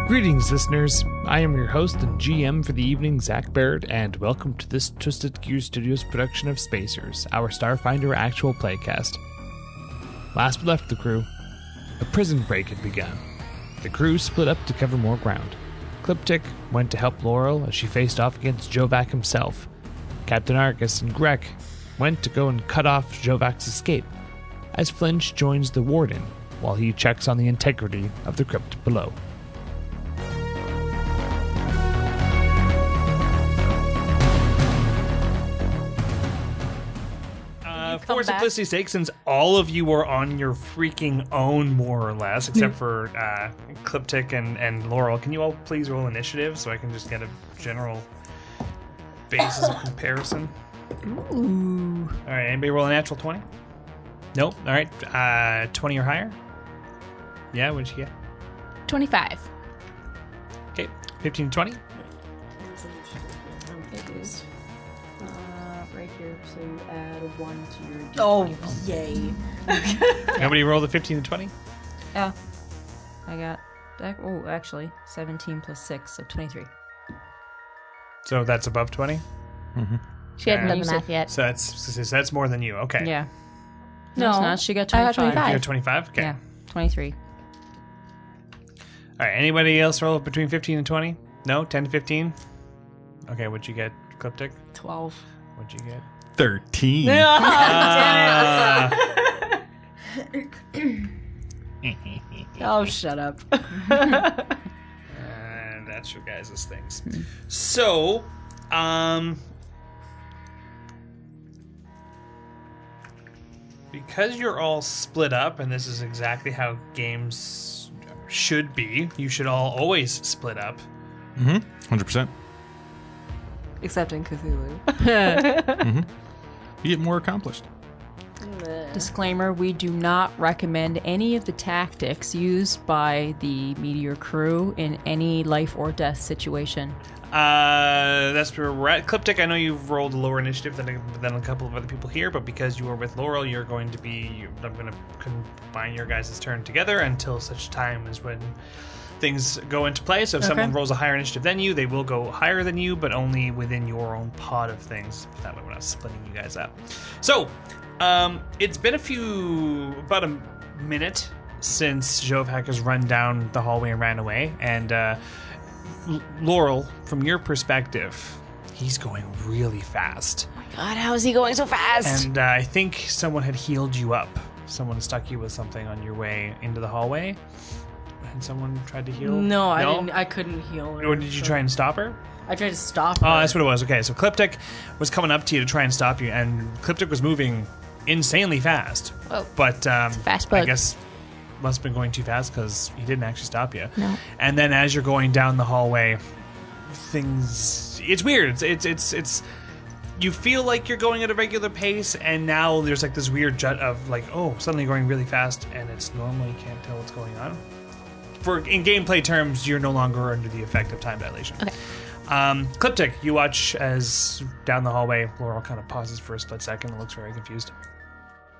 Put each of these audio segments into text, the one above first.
Greetings, listeners. I am your host and GM for the evening, Zach Barrett, and welcome to this Twisted Gear Studios production of Spacers, our Starfinder actual playcast. Last we left the crew, a prison break had begun. The crew split up to cover more ground. Cliptic went to help Laurel as she faced off against Xovak himself. Captain Argus and Grek went to go and cut off Xovak's escape, as Flinch joins the Warden while he checks on the integrity of the crypt below. For simplicity's sake, since all of you are on your freaking own, more or less, except for Cliptic and Laurel, can you all please roll initiative so I can just get a general basis of comparison? Ooh. All right, anybody roll a natural 20? Nope. All right, 20 or higher? Yeah, what'd you get? 25. Okay, 15 to 20? Right here, so you add 1 to your D20 Oh, roll. yay. Nobody rolled a 15 to 20? Yeah. I got, actually, 17 plus 6, so 23. So that's above 20? Mm-hmm. She hadn't done You the math yet. So that's more than you. Okay. Yeah. No, it's not. She got I got 25. 25. You're 25? Okay. Yeah, 23. All right, anybody else roll between 15 and 20? No? 10 to 15? Okay, what'd you get, Cliptic? 12. What'd you get? 13. Oh, shut up. And that's your guys' things. So, because you're all split up, and this is exactly how games should be, you should all always split up. 100%. Except in Cthulhu. You get more accomplished. Disclaimer, we do not recommend any of the tactics used by the Meteor crew in any life or death situation. That's where we're at. Cliptic, I know you've rolled a lower initiative than a couple of other people here, but because you were with Laurel, I'm going to combine your guys' turn together until such time as when things go into play. So if someone rolls a higher initiative than you, they will go higher than you, but only within your own pod of things. That way we're not splitting you guys up. So, it's been about a minute since Xovak has run down the hallway and ran away, and Laurel, from your perspective, he's going really fast. Oh my god, how is he going so fast? And I think someone had healed you up. Someone stuck you with something on your way into the hallway. And someone tried to heal? No, I didn't. I couldn't heal her. Or did you try and stop her? I tried to stop her. Oh, that's what it was. Okay, so Cliptic was coming up to you to try and stop you, and Cliptic was moving insanely fast. Whoa. But fast bug. I guess must have been going too fast because he didn't actually stop you. No. And then as you're going down the hallway, it's weird. It's you feel like you're going at a regular pace, and now there's like this weird jut of like, oh, suddenly going really fast, and it's normal. You can't tell what's going on. In gameplay terms, you're no longer under the effect of time dilation. Okay. Cliptic, you watch as down the hallway, Laurel kind of pauses for a split second and looks very confused.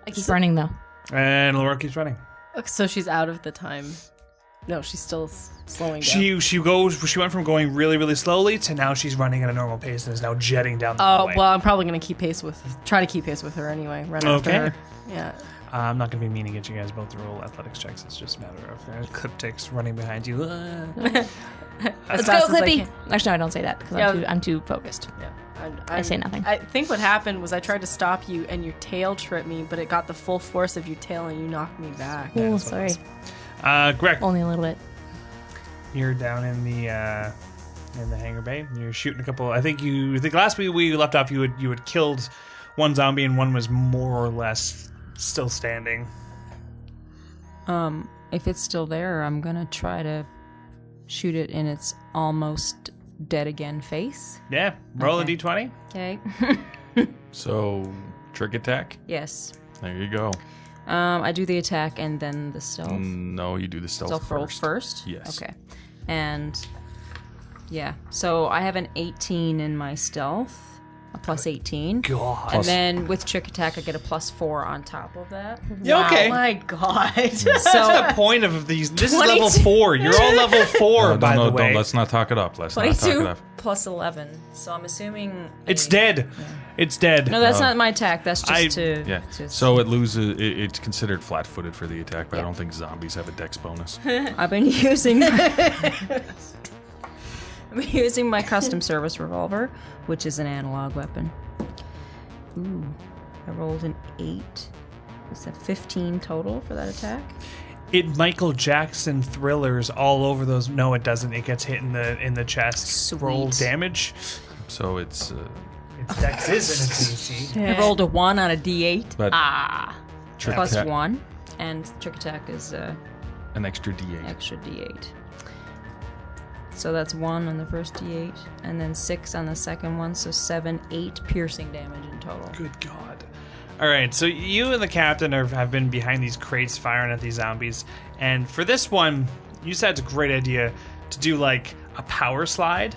I keep running though. And Laurel keeps running. So she's out of the time. No, she's still slowing down. She went from going really, really slowly to now she's running at a normal pace and is now jetting down the hallway. Well, I'm probably gonna try to keep pace with her anyway. Run after her. Yeah. I'm not going to be mean to get you guys both to roll athletics checks. It's just a matter of Cliptic's running behind you. Let's go, Clippy. Actually, no, I don't say that because I'm too focused. Yeah. I say nothing. I think what happened was I tried to stop you and your tail tripped me, but it got the full force of your tail and you knocked me back. Oh, sorry. Greg, Only a little bit. you're down in the hangar bay. You're shooting a couple. I think last week we left off, you had killed one zombie and one was more or less still standing. If it's still there, I'm gonna try to shoot it in its almost dead again face. Yeah, roll Okay. a d20. Okay. So, trick attack? Yes. There you go. I do the attack and then the stealth. No, you do the stealth Roll first. first? Yes. Okay. And yeah, so I have an 18 in my stealth. a plus 18. God. And then with trick attack, I get a plus 4 on top of that. Yeah, okay. Oh my god. That's the point of these. This is level 4. You're all level 4, by the way. Let's not talk it up. Let's not talk it 22 up. plus 11. So I'm assuming... It's dead. Yeah. It's dead. No, that's not my attack. That's just to... Yeah. So it loses... It's considered flat-footed for the attack, but I don't think zombies have a dex bonus. I've been using... I'm using my custom service revolver, which is an analog weapon. Ooh, I rolled an 8. Is that 15 total for that attack? It Michael Jackson thrillers all over those. No, it doesn't. It gets hit in the chest. Sweet. Roll damage. So it's... Its dex is in its DC. I rolled a 1 on a D8. But Plus 1. And trick attack is an extra D8. extra D8. So that's 1 on the first D8, and then 6 on the second one, so 7, 8 piercing damage in total. Good God. All right, so you and the captain have been behind these crates firing at these zombies, and for this one, you said it's a great idea to do like a power slide.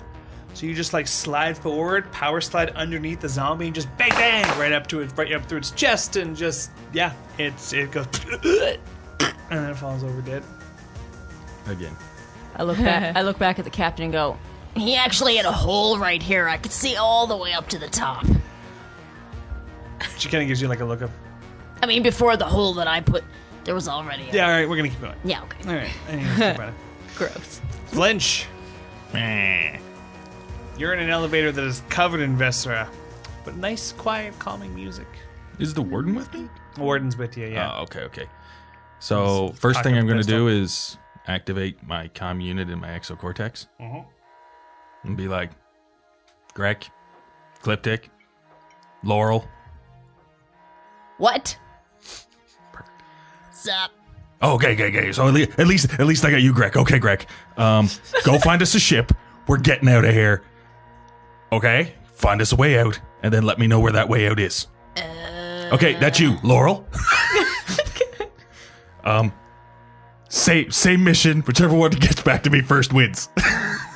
So you just like slide forward, power slide underneath the zombie, and just bang bang right up through its chest, and just it goes and then it falls over dead. Again. I look back at the captain and go, He actually had a hole right here. I could see all the way up to the top. She kind of gives you like a look of. I mean, before the hole that I put, there was already a... Yeah, all right, we're gonna keep going. Yeah, okay. All right. Anyways, keep going. gross. Flinch. You're in an elevator that is covered in viscera, but nice, quiet, calming music. Is the warden with me? Warden's with you, yeah. Oh, okay. So first thing I'm going to do is activate my comm unit in my exocortex. And be like, Greg, Cliptic, Laurel. What? Sup? Oh, okay. So at least I got you, Greg. Okay, Greg. Go find us a ship. We're getting out of here. Okay? Find us a way out, and then let me know where that way out is. Okay, that's you, Laurel. Same mission. Whichever one gets back to me first wins.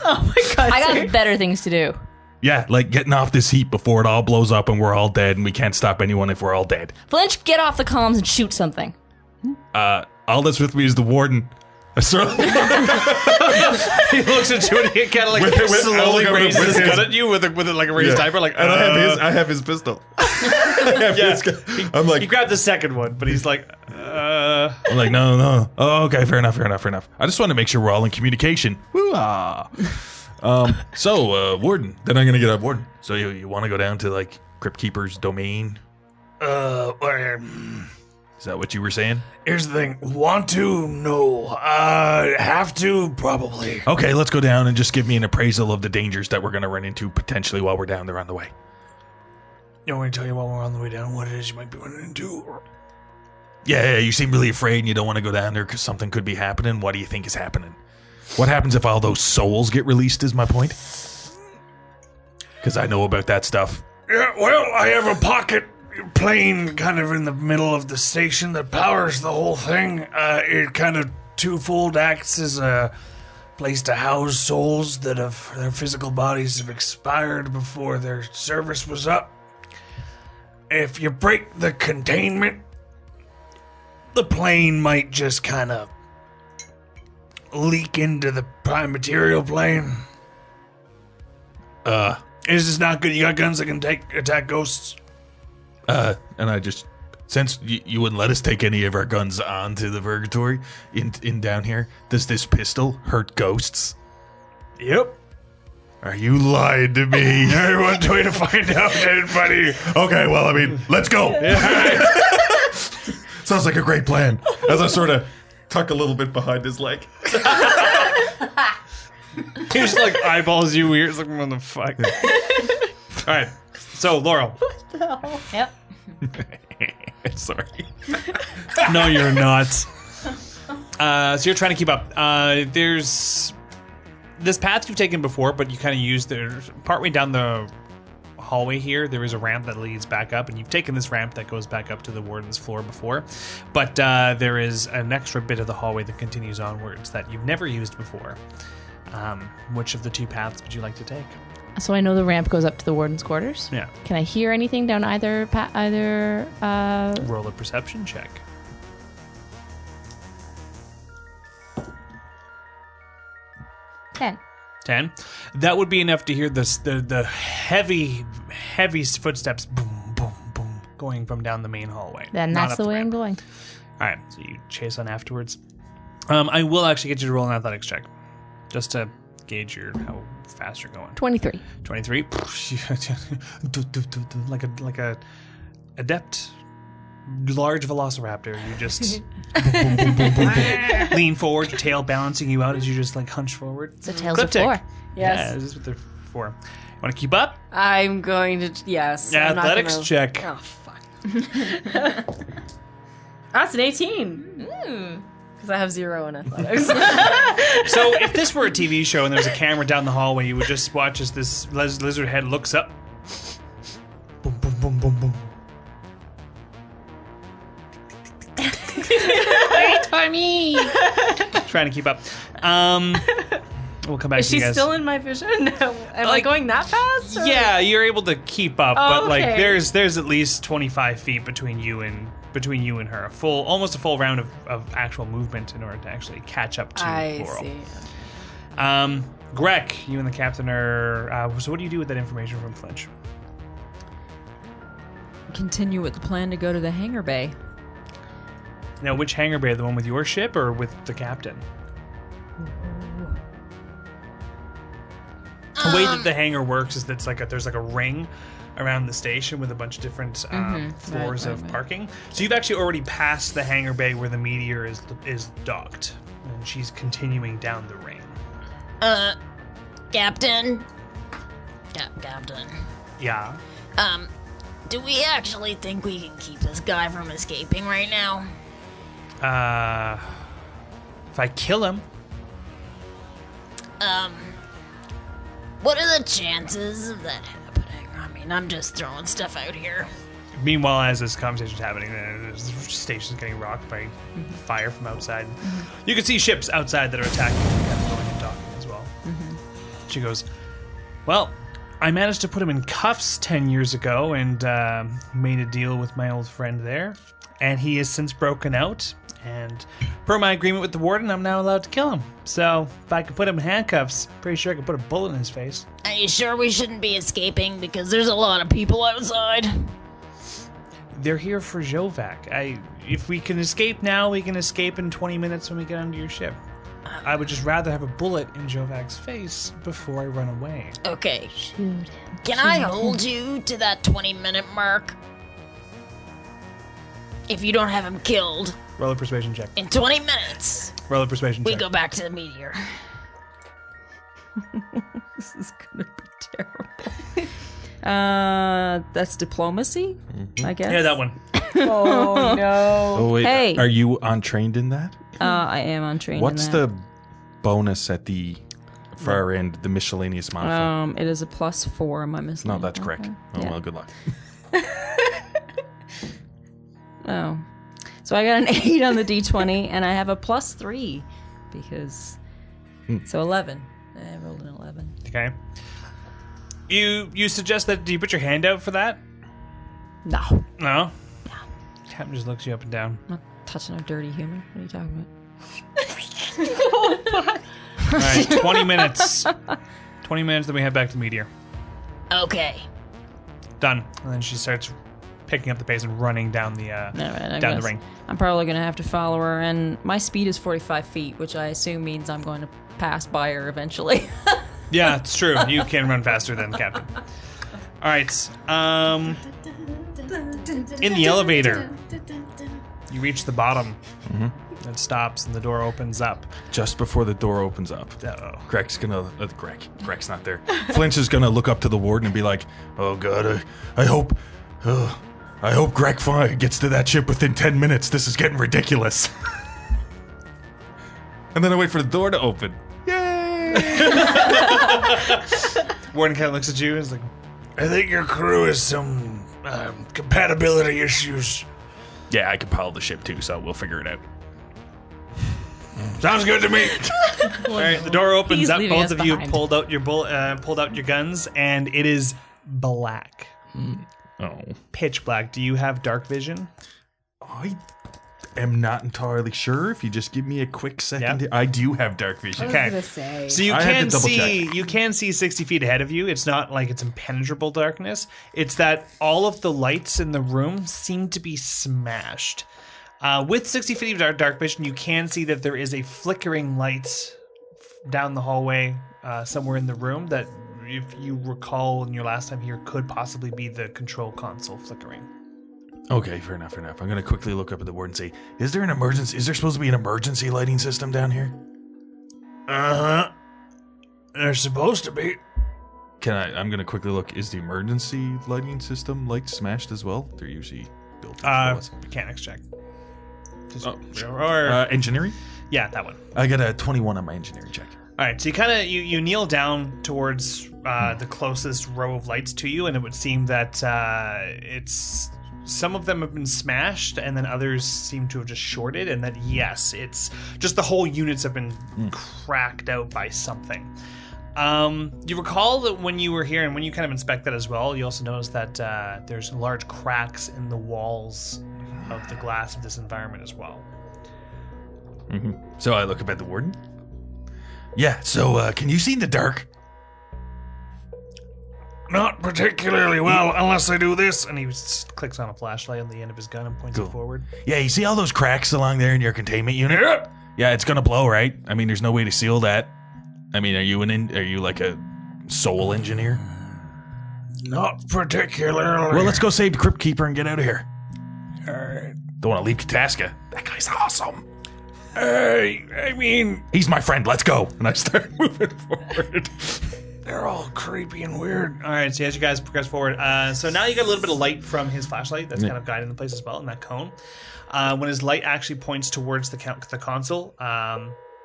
Oh my god. I got better things to do. Yeah, like getting off this heap before it all blows up and we're all dead and we can't stop anyone if we're all dead. Flinch, get off the comms and shoot something. All that's with me is the warden. He looks at you and he kind of like slowly raises his gun at you with like a raised eyebrow, like. And I have his pistol. I'm like, he grabbed the second one, but he's like, I'm like, no. Oh, okay, fair enough. I just want to make sure we're all in communication. Woo-ah. So, warden. Then I'm gonna get up, warden. So you want to go down to like Crypt Keeper's domain? Is that what you were saying? Here's the thing. Want to? No. Have to? Probably. Okay, let's go down and just give me an appraisal of the dangers that we're going to run into potentially while we're down there on the way. You want me to tell you while we're on the way down what it is you might be running into? Yeah, you seem really afraid and you don't want to go down there because something could be happening. What do you think is happening? What happens if all those souls get released is my point? Because I know about that stuff. Yeah, well, I have a pocket plane kind of in the middle of the station that powers the whole thing. It kind of twofold acts as a place to house souls that have their physical bodies have expired before their service was up. If you break the containment, the plane might just kind of leak into the prime material plane. It's just not good. You got guns that can attack ghosts. And I just, since you wouldn't let us take any of our guns onto the purgatory in down here, does this pistol hurt ghosts? Yep. Are you lying to me? I want way to find out, buddy. Okay, well, I mean, let's go. Sounds like a great plan. As I sort of tuck a little bit behind his leg. he just like eyeballs you weird. It's like, what the fuck? All right. So, Laurel. What the hell? Yep. Sorry. No, you're not. So you're trying to keep up. There's this path you've taken before, but you kind of used partway down the hallway here. There is a ramp that leads back up, and you've taken this ramp that goes back up to the warden's floor before. But there is an extra bit of the hallway that continues onwards that you've never used before. Which of the two paths would you like to take? So I know the ramp goes up to the warden's quarters. Yeah. Can I hear anything down either Roll a perception check. Ten. 10. That would be enough to hear the heavy footsteps boom, boom, boom going from down the main hallway. Then Not that's up the way I'm ramp. going. All right, so you chase on afterwards. I will actually get you to roll an athletics check, just to gauge how fast you're going. 23. 23. like a adept large velociraptor. You just boom, boom, boom, boom, boom. Lean forward, your tail balancing you out as you just like hunch forward. The tails Clip of tick. 4. Yes. Yeah, this is what they're for. Want to keep up? I'm going to. Yes. Yeah, I'm not athletics gonna- check. Oh fuck. That's an 18. Because I have 0 in athletics. So if this were a TV show and there's a camera down the hallway, you would just watch as this lizard head looks up. Boom, boom, boom, boom, boom. Wait for me. Trying to keep up. We'll come back Is to you she guys. still in my vision? Am I going that fast? Or? Yeah, you're able to keep up, Oh, but like okay. there's at least 25 feet between you and her. Almost a full round of actual movement in order to actually catch up to I Laurel. see. Greg, you and the captain are. So what do you do with that information from Flinch? Continue with the plan to go to the hangar bay. Now, which hangar bay? The one with your ship or with the captain? The way that the hangar works is that there's like a ring around the station with a bunch of different floors of parking. So you've actually already passed the hangar bay where the Meteor is docked, and she's continuing down the ring. Captain? Captain. Yeah. Do we actually think we can keep this guy from escaping right now? If I kill him, What are the chances of that happening? I mean, I'm just throwing stuff out here. meanwhile, as this conversation's happening, the station's getting rocked by fire from outside. You can see ships outside that are attacking and kind of going and docking as well. She goes, well, I managed to put him in cuffs 10 years ago and made a deal with my old friend there. And he has since broken out. And per my agreement with the warden, I'm now allowed to kill him. So if I could put him in handcuffs, pretty sure I could put a bullet in his face. Are you sure we shouldn't be escaping? Because there's a lot of people outside. They're here for Xovak. If we can escape now, we can escape in 20 minutes when we get onto your ship. I would just rather have a bullet in Xovak's face before I run away. Okay. Shoot him. Can I hold you to that 20-minute mark? If you don't have him killed Roll a persuasion check. in 20 minutes, Roll a persuasion we check. go back to the Meteor. This is gonna be terrible. That's diplomacy, I guess. Yeah, that one. Oh no. Oh wait, Hey. are you untrained in that? I am untrained. What's in that. the bonus at the far end, the miscellaneous modifier? It is a +4 on my miscellaneous. No, that's correct. modifier. Oh Yeah. well, good luck. Oh. So I got an 8 on the D20, and I have a +3 because. So 11. I rolled an 11. Okay. You suggest that? Do you put your hand out for that? No. No. Captain just looks you up and down. I'm not touching a dirty human. What are you talking about? All right, 20 minutes. 20 minutes, then we head back to Meteor. Okay. Done. And then she starts picking up the pace and running down the All right, down the ring. I'm probably going to have to follow her, and my speed is 45 feet, which I assume means I'm going to pass by her eventually. Yeah, it's true. You can run faster than the captain. All right. In the elevator, you reach the bottom. It stops and the door opens up. Just before the door opens up, Uh-oh. Greg's gonna. Greg's not there. Flinch is gonna look up to the warden and be like, "Oh God, I hope Greg gets to that ship within 10 minutes. This is getting ridiculous." And then I wait for the door to open. Yay! Warden kind of looks at you and is like, I think your crew has some compatibility issues. Yeah, I can pilot the ship too, so we'll figure it out. Sounds good to me. All right, the door opens He's up. leaving Both us of you behind. pulled out your guns, and it is black, Oh. pitch black. Do you have dark vision? I am not entirely sure. If you just give me a quick second. Yeah. I do have dark vision. Okay. say. So you I had can to double see 60 feet ahead of you. It's not like it's impenetrable darkness. It's that all of the lights in the room seem to be smashed. With 60 feet of dark vision, you can see that there is a flickering light down the hallway somewhere in the room that, if you recall in your last time here, could possibly be the control console flickering. Okay, fair enough. I'm going to quickly look up at the board and say, is there supposed to be an emergency lighting system down here? Uh-huh. There's supposed to be. I'm going to quickly look. Is the emergency lighting system light smashed as well? They're usually built in. Mechanics check. Just, Oh, engineering? Yeah, that one. I got a 21 on my engineering check. All right, so you kneel down towards the closest row of lights to you, and it would seem that it's some of them have been smashed, and then others seem to have just shorted, and that yes, it's just the whole units have been cracked out by something. You recall that when you were here, and when you kind of inspect that as well, you also notice that there's large cracks in the walls of the glass of this environment as well. Mm-hmm. So I look up at the warden. Yeah, so can you see in the dark? Not particularly well, unless I do this. And he clicks on a flashlight on the end of his gun and points it forward. Yeah, you see all those cracks along there in your containment unit? Yep. Yeah, it's gonna blow, right? I mean, there's no way to seal that. I mean, are you like a soul engineer? Not particularly. Well, let's go save the Crypt Keeper and get out of here. All right. Don't want to leave Kataska. That guy's awesome. I mean, He's my friend. Let's go. And I start moving forward. they're all creepy and weird. All right, so as you guys progress forward, so now you got a little bit of light from his flashlight that's kind of guiding the place as well in that cone. When his light actually points towards the console,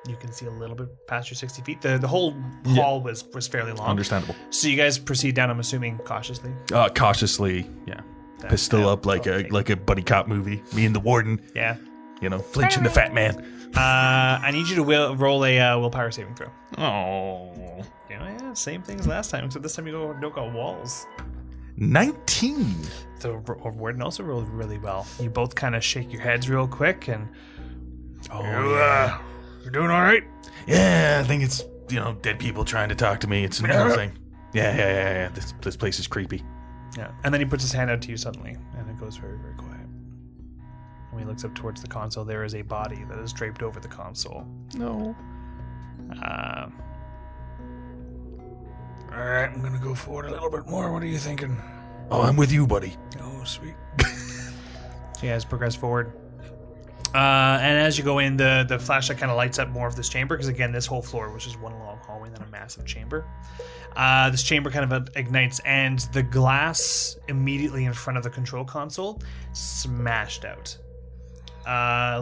you can see a little bit past your 60 feet. The whole hall was fairly long. Understandable. So you guys proceed down, I'm assuming, cautiously. Cautiously, yeah. Pistol up like a buddy cop movie. Me and the warden, Yeah. flinching the fat man. I need you to roll a willpower saving throw. Oh. Yeah, same thing as last time, except this time you don't got walls. 19. The warden also rolled really well. You both kind of shake your heads real quick, and You're doing all right? Yeah, I think it's, dead people trying to talk to me. It's another thing. Yeah. This place is creepy. yeah. And then he puts his hand out to you suddenly, and it goes very, very quiet. When he looks up towards the console, there is a body that is draped over the console. No. All right, I'm going to go forward a little bit more. What are you thinking? Oh, I'm with you, buddy. Oh, sweet. So you guys progress forward. And as you go in, the flashlight kind of lights up more of this chamber, because again, this whole floor was just one long hallway and then a massive chamber. This chamber kind of ignites, and the glass immediately in front of the control console smashed out.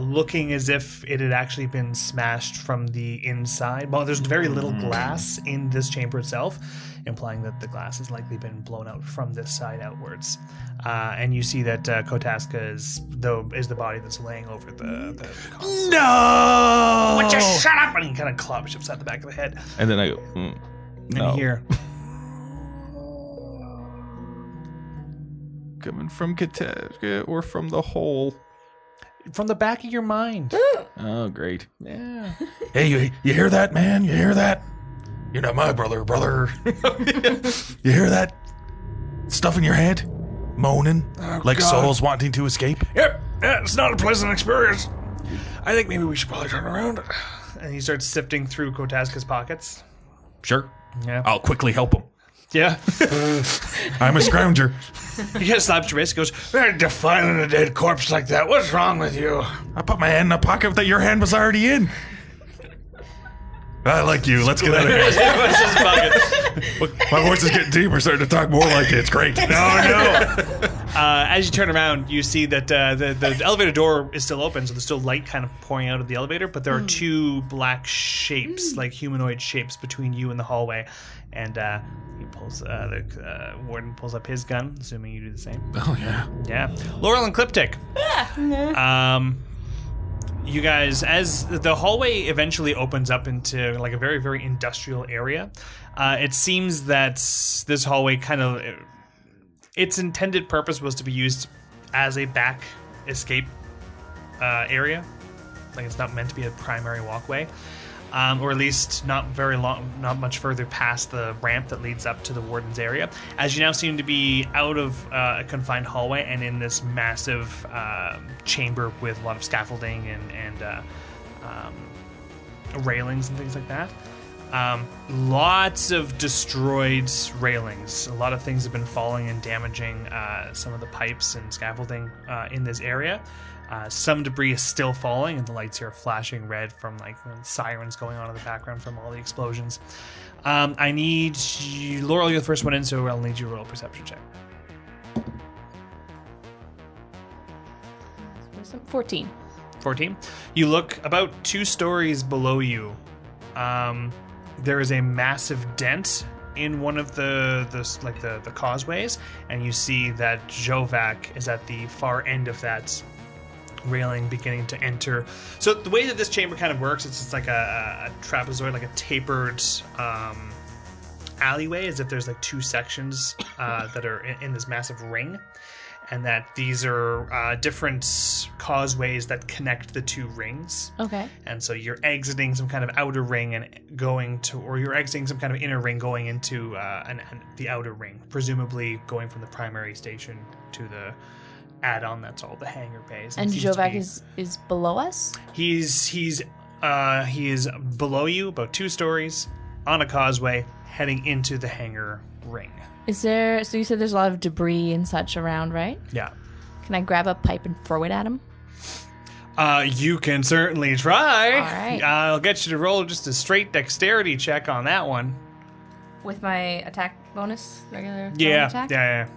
Looking as if it had actually been smashed from the inside. Well, there's very little glass in this chamber itself, implying that the glass has likely been blown out from this side outwards. And you see that Kotaska is the body that's laying over the console. No! Would you shut up? And he kind of clubs upside the back of the head. And then I go, And no. you hear, Coming from Kataska or from the hole. from the back of your mind. Oh, great. Yeah. Hey, you hear that, man? You hear that? You're not my brother. You hear that stuff in your head? Moaning? Like God. souls wanting to escape? Yep, yeah, it's not a pleasant experience. I think maybe we should probably turn around. And he starts sifting through Kotaska's pockets. Sure. Yeah. I'll quickly help him. Yeah. I'm a scrounger. He kind of slaps your wrist. He goes, They're defiling a dead corpse like that. What's wrong with you? I put my hand in a pocket that your hand was already in. I like you. Let's get out of here. My voice is getting deep. We're starting to talk more like it. It's great. No. as you turn around, you see that the elevator door is still open, so there's still light kind of pouring out of the elevator, but there are two black shapes, like humanoid shapes, between you and the hallway. And he pulls the warden pulls up his gun, assuming you do the same. Oh, yeah. Yeah. Laurel and Cliptic. you guys, as the hallway eventually opens up into like a very, very industrial area, it seems that this hallway kind of, its intended purpose was to be used as a back escape area. Like it's not meant to be a primary walkway. Or at least not very long, not much further past the ramp that leads up to the warden's area. As you now seem to be out of a confined hallway and in this massive chamber with a lot of scaffolding and railings and things like that. Lots of destroyed railings. A lot of things have been falling and damaging some of the pipes and scaffolding in this area. Some debris is still falling, and the lights here are flashing red from like sirens going on in the background from all the explosions. I need you, Laurel, you're the first one in, so I'll need you to roll a perception check. 14. 14. You look about 2 stories below you. There is a massive dent in one of the causeways, and you see that Xovak is at the far end of that railing beginning to enter. So the way that this chamber kind of works, it's like a trapezoid, like a tapered alleyway, as if there's like 2 sections that are in this massive ring, and that these are different causeways that connect the 2 rings. Okay. And so you're exiting some kind of outer ring and going to, or you're exiting some kind of inner ring going into the outer ring, presumably going from the primary station to the add-on that's all the hangar bays. And Xovak is below us? He is below you, about 2 stories, on a causeway, heading into the hangar ring. Is there, so you said there's a lot of debris and such around, right? Yeah. Can I grab a pipe and throw it at him? You can certainly try. All right. I'll get you to roll just a straight dexterity check on that one. With my attack bonus? Regular Yeah, attack? yeah.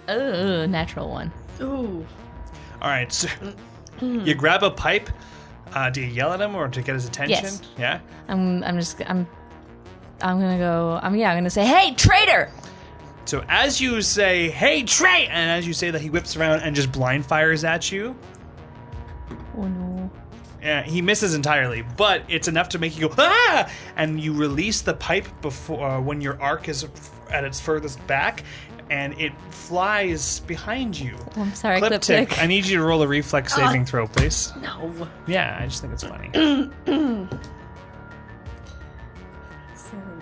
Oh, natural 1. Ooh. All right, so you grab a pipe. Do you yell at him or to get his attention? Yes. Yeah. I'm gonna say, "Hey, traitor!" So as you say, "Hey, Trey," and as you say that, he whips around and just blind fires at you. Oh no. Yeah, he misses entirely, but it's enough to make you go, "Ah!" And you release the pipe before when your arc is at its furthest back, and it flies behind you. Oh, I'm sorry, Cliptic, Cliptic. I need you to roll a reflex saving throw, please. No. Yeah, I just think it's funny.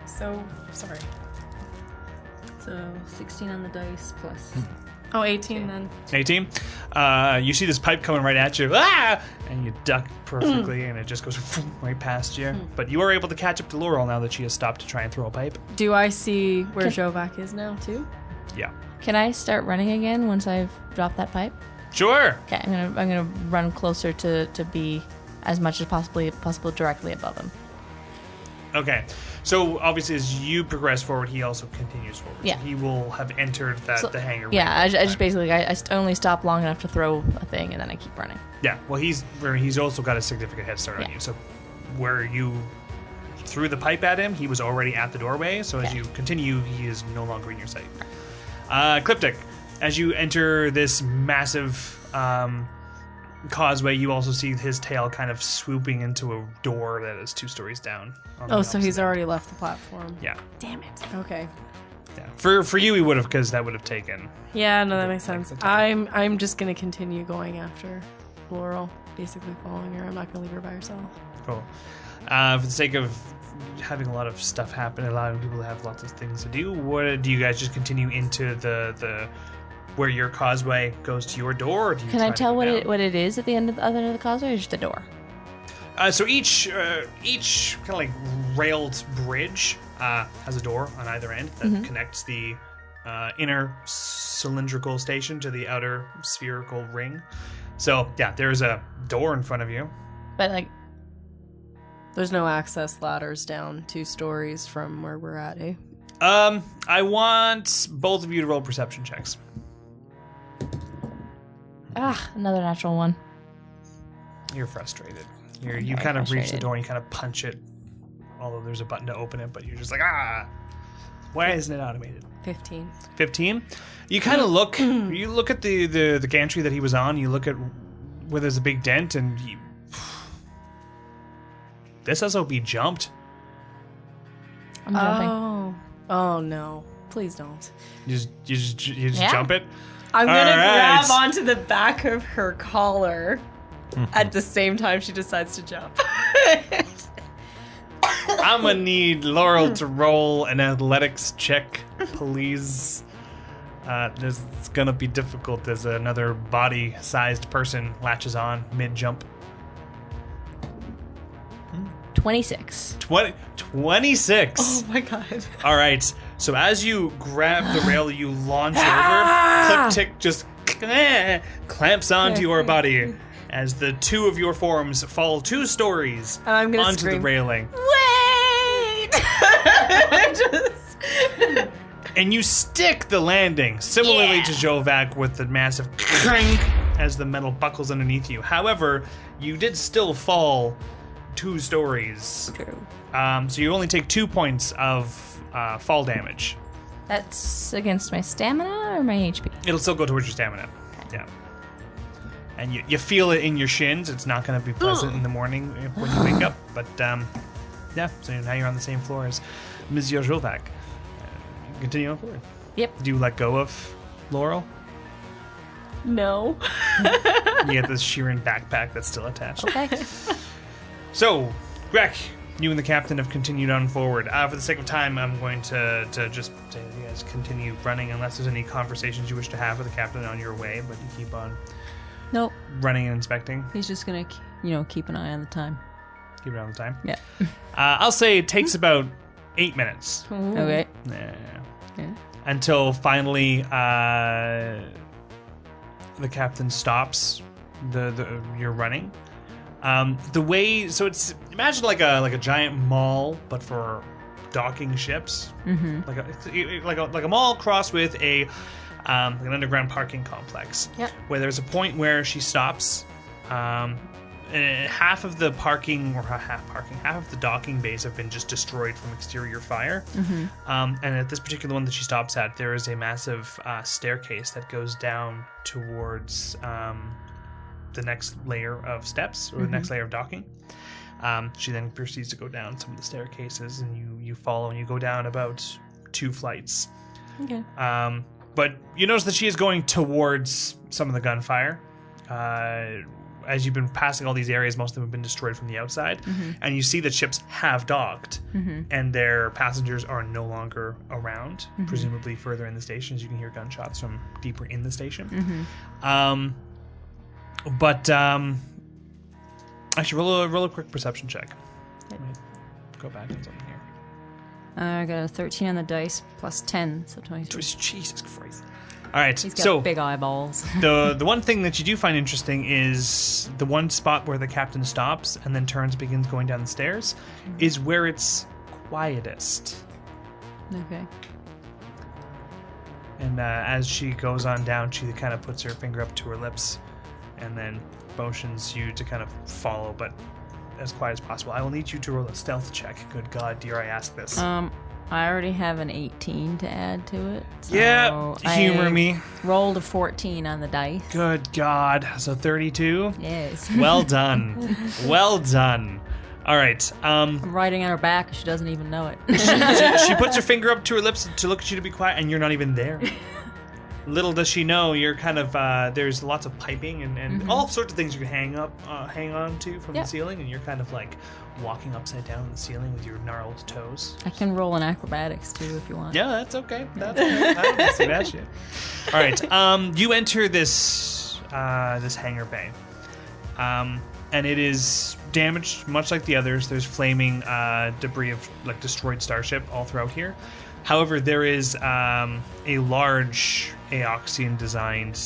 So sorry. So 16 on the dice plus. Oh, 18 then. 18. You see this pipe coming right at you. Ah! And you duck perfectly, and it just goes right past you. But you are able to catch up to Laurel now that she has stopped to try and throw a pipe. Do I see where Xovak is now too? Yeah. Can I start running again once I've dropped that pipe? Sure. Okay, I'm gonna run closer to be as much as possible directly above him. Okay. So obviously, as you progress forward, he also continues forward. Yeah. So he will have entered the hangar. Yeah, I just basically I only stop long enough to throw a thing, and then I keep running. Yeah. Well, he's also got a significant head start on you. So where you threw the pipe at him, he was already at the doorway. So as you continue, he is no longer in your sight. Cliptic, as you enter this massive causeway, you also see his tail kind of swooping into a door that is 2 stories down. Oh, so he's already left the platform. Yeah. Damn it. Okay. Yeah. For you, he would have, because that would have taken. Yeah, no, that makes sense. I'm just gonna continue going after Laurel, basically following her. I'm not gonna leave her by herself. Cool. For the sake of having a lot of stuff happen, allowing people to have lots of things to do, what do you guys just continue into the where your causeway goes to your door? Or do you Can I tell what it is at the end of the other end of the causeway, or just a door? So each kind of like railed bridge has a door on either end that connects the inner cylindrical station to the outer spherical ring. So yeah, there's a door in front of you. But like, there's no access ladders down 2 stories from where we're at, eh? I want both of you to roll perception checks. Another natural 1. You're frustrated. You Very kind of reach the frustrated. door and you kind of punch it, although there's a button to open it, but you're just like, why isn't it automated? 15. 15. You kind of look. You look at the gantry that he was on. You look at where there's a big dent, and this SOB jumped. I'm jumping. Oh no! Please don't. You just Yeah. jump it. I'm gonna All right. grab onto the back of her collar at the same time she decides to jump. I'm gonna need Laurel to roll an athletics check, please. This is gonna be difficult as another body-sized person latches on mid-jump. 26. 26. Oh my god. All right. So as you grab the rail, you launch over. Clip Tick just clamps onto your body as the two of your forms fall 2 stories And I'm gonna onto scream, the railing. Wait! Just... And you stick the landing, similarly to Xovak, with the massive crank as the metal buckles underneath you. However, you did still fall 2 stories. So you only take 2 points of fall damage. That's against my stamina or my HP? It'll still go towards your stamina. Yeah. And you feel it in your shins. It's not going to be pleasant in the morning when you wake up. But yeah, so now you're on the same floor as Monsieur Xovak. Continue on forward. Yep. Do you let go of Laurel? No. You get this Sheeran backpack that's still attached. Okay. So, Greg, you and the captain have continued on forward. For the sake of time, I'm going to just say you guys continue running unless there's any conversations you wish to have with the captain on your way, but you keep on Nope. running and inspecting. He's just gonna, keep an eye on the time. Keep it on the time. Yeah. I'll say it takes about 8 minutes. Okay. Yeah. Yeah. Until finally the captain stops your running. The way, so it's, imagine like a giant mall, but for docking ships. Mm-hmm. Like a mall crossed with like an underground parking complex. Yep. Where there's a point where she stops. And half of the parking, or half of the docking bays have been just destroyed from exterior fire. Mm-hmm. And at this particular one that she stops at, there is a massive staircase that goes down towards the next layer of steps, or the next layer of docking. She then proceeds to go down some of the staircases, and you follow, and you go down about 2 flights. Okay. But you notice that she is going towards some of the gunfire. As you've been passing all these areas, most of them have been destroyed from the outside. Mm-hmm. And you see that ships have docked, and their passengers are no longer around, presumably further in the station, as you can hear gunshots from deeper in the station. Actually, roll a quick perception check. Let me go back on something here. I got a 13 on the dice, plus 10, so 23. Jesus Christ. All right, He's got so big eyeballs. the one thing that you do find interesting is the one spot where the captain stops and then begins going down the stairs is where it's quietest. Okay. And as she goes on down, she kind of puts her finger up to her lips and then motions you to kind of follow, but as quiet as possible. I will need you to roll a stealth check. Good God, dear, I ask this. I already have an 18 to add to it. So Yeah, humor me. Rolled a 14 on the dice. Good God. So 32? Yes. Well done. Well done. All right. I'm riding on her back. She doesn't even know it. She puts her finger up to her lips to look at you to be quiet, and you're not even there. Little does she know, you're kind of there's lots of piping and all sorts of things you can hang on to from the ceiling, and you're kind of like walking upside down on the ceiling with your gnarled toes. I can roll in acrobatics too if you want. Yeah, that's okay. That's okay. I don't see that shit. All right. You enter this hangar bay, and it is damaged much like the others. There's flaming debris of like destroyed starship all throughout here. However, there is a large Aoxian designed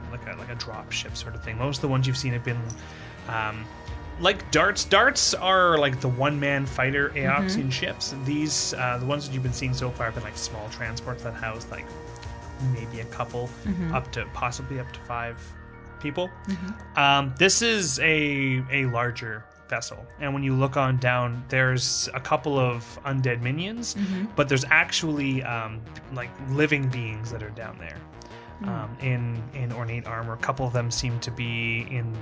like a drop ship sort of thing. Most of the ones you've seen have been like darts. Darts are like the one-man fighter Aoxian ships. These the ones that you've been seeing so far have been like small transports that house like maybe a couple possibly up to 5 people. This is a larger vessel, and when you look on down, there's a couple of undead minions, but there's actually like living beings that are down there. in ornate armor. A couple of them seem to be in.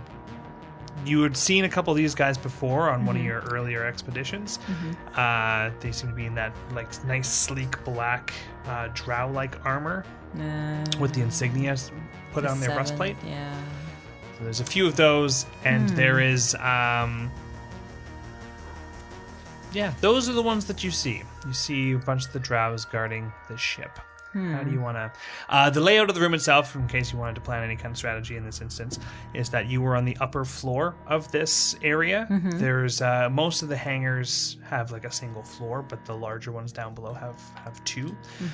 You had seen a couple of these guys before on one of your earlier expeditions. They seem to be in that like nice sleek black drow-like armor with the insignia put on their breastplate. Yeah. So there's a few of those, and there is those are the ones that you see. You see a bunch of the drows guarding the ship. How do you want to... the layout of the room itself, in case you wanted to plan any kind of strategy in this instance, is that you were on the upper floor of this area. There's most of the hangars have like a single floor, but the larger ones down below have two.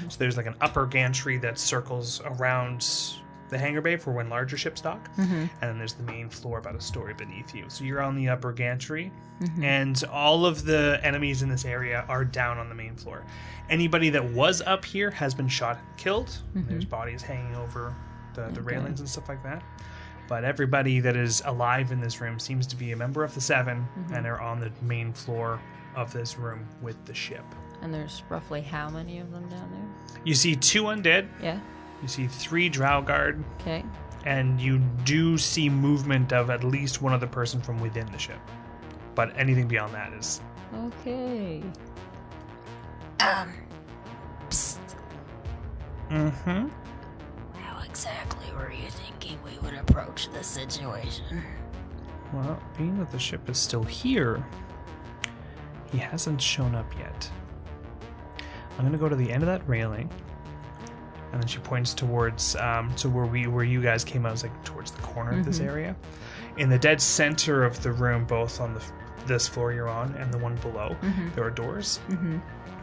So there's like an upper gantry that circles around the hangar bay for when larger ships dock, and then there's the main floor about a story beneath you. So you're on the upper gantry, and all of the enemies in this area are down on the main floor. Anybody that was up here has been shot and killed. There's bodies hanging over the railings and stuff like that. But everybody that is alive in this room seems to be a member of the Seven, and are on the main floor of this room with the ship. And there's roughly how many of them down there? You see 2 undead. Yeah. You see 3 drow guard. Okay. And you do see movement of at least one other person from within the ship. But anything beyond that is... Okay. Psst. How exactly were you thinking we would approach this situation? Well, being that the ship is still here, he hasn't shown up yet. I'm going to go to the end of that railing. And then she points towards to where you guys came out, was like towards the corner of this area. In the dead center of the room, both on this floor you're on and the one below, there are doors.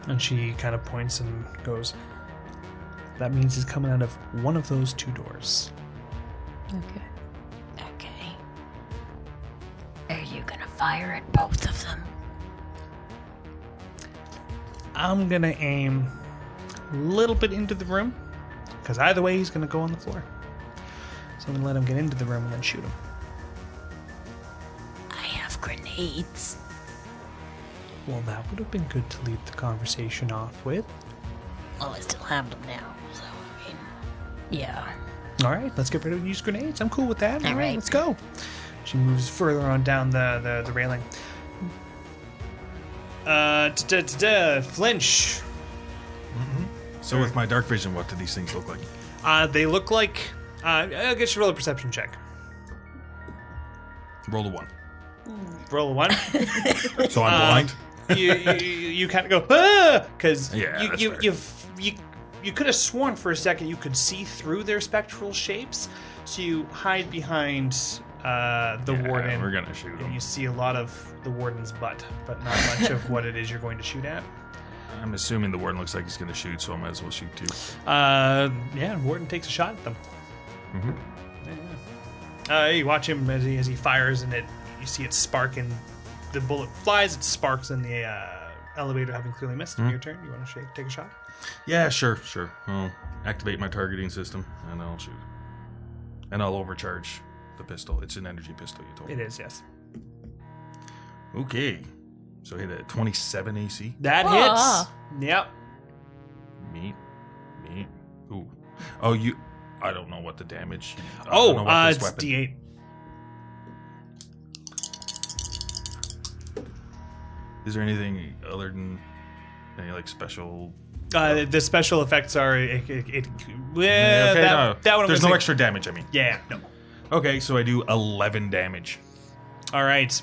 And she kind of points and goes, that means he's coming out of one of those 2 doors. Okay. Okay. Are you gonna fire at both of them? I'm going to aim a little bit into the room, because either way he's going to go on the floor. So I'm going to let him get into the room and then shoot him. I have grenades. Well, that would have been good to lead the conversation off with. Well, I still have them now, so I mean, yeah. All right, let's get rid of use grenades. I'm cool with that. All right. Let's go. She moves further on down the railing. Flinch. So with my dark vision, what do these things look like? They look like... I'll get you roll a perception check. Roll a 1. Roll a 1. So I'm blind? You kind of go, because Yeah, that's fair. you could have sworn for a second you could see through their spectral shapes, so you hide behind the warden. We're going to shoot And him. you see a lot of the warden's butt, but not much of what it is you're going to shoot at. I'm assuming the warden looks like he's going to shoot, so I might as well shoot too. Warden takes a shot at them. You watch him as he fires, and you see it spark, and the bullet flies. It sparks in the elevator, having clearly missed. Your turn. You want to take a shot? Yeah, sure. I'll activate my targeting system, and I'll shoot. And I'll overcharge the pistol. It's an energy pistol, you told me. It is, yes. Okay. So hit a 27 AC. That hits. Yep. Meat. Ooh. Oh, I don't know what the damage. I don't know what this it's weapon- D8. Is there anything other than any like special? The special effects are Okay, that one. There's no extra damage. I mean. Yeah. No. Okay, so I do 11 damage. All right.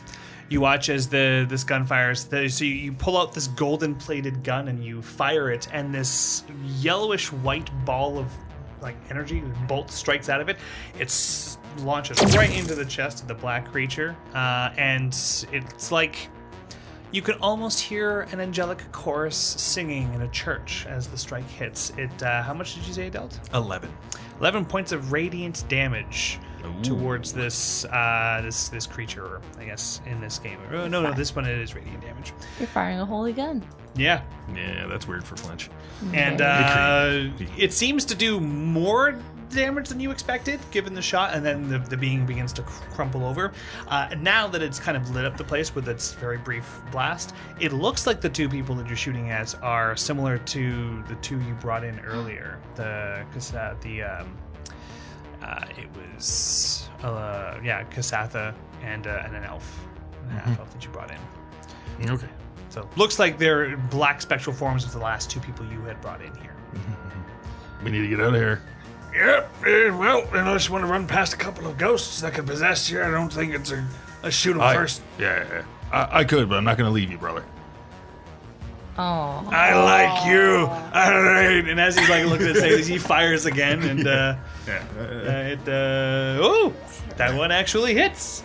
You watch as this gun fires. So you pull out this golden-plated gun and you fire it, and this yellowish-white ball of like energy bolt strikes out of it. It launches right into the chest of the black creature, and it's like you can almost hear an angelic chorus singing in a church as the strike hits. How much did you say it dealt? 11. 11 points of radiant damage Ooh. towards this creature, I guess, in this game. Oh, no, this one it is radiant damage. You're firing a holy gun. Yeah. Yeah, that's weird for Flinch. And it seems to do more damage than you expected, given the shot, and then the being begins to crumple over. Now that it's kind of lit up the place with its very brief blast, it looks like the two people that you're shooting at are similar to the two you brought in earlier. It was Kasatha and an elf, half elf that you brought in. Okay. So looks like they're black spectral forms of the last two people you had brought in here. We need to get out of here. Yep. Well, unless you want to run past a couple of ghosts that could possess you, I don't think it's a. Let's shoot them first. Yeah. I could, but I'm not going to leave you, brother. Oh. I like you. All right. And as he's like looking at Sally's, he fires again, and that one actually hits.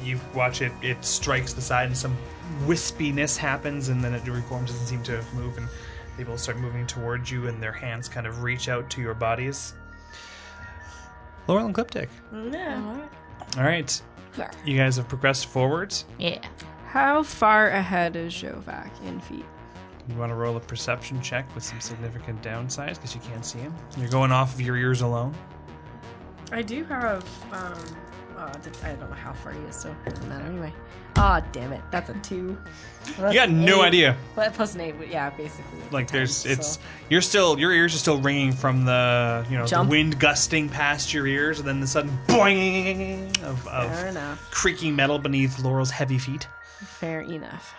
You watch it; it strikes the side, and some wispiness happens, and then it reforms. Doesn't seem to move, and people start moving towards you, and their hands kind of reach out to your bodies. Laurel and Cliptic. Yeah. All right, you guys have progressed forwards. Yeah. How far ahead is Xovak in feet? You want to roll a perception check with some significant downsides because you can't see him. You're going off of your ears alone. I do have, I don't know how far he is, so it doesn't matter anyway. Ah, damn it. That's a 2. You got no idea. But plus an 8, yeah, basically. Like a 10, your ears are still ringing from the the Jump. wind gusting past your ears, and then the sudden boing Fair of enough. creaking metal beneath Laurel's heavy feet. Fair enough.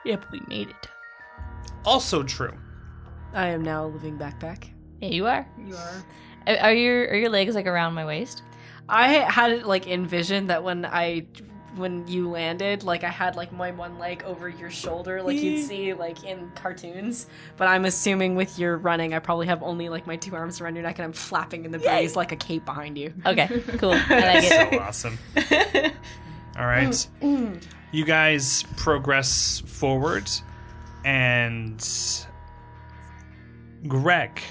Yep, we made it. Also true. I am now a living backpack. Yeah, you are. You are. Are your legs like around my waist? I had it like envisioned that when you landed, like I had like my one leg over your shoulder, like you'd see like in cartoons. But I'm assuming with your running, I probably have only like my 2 arms around your neck, and I'm flapping in the breeze like a cape behind you. Okay, cool. I like it. So awesome. All right. You guys progress forward, and Greg,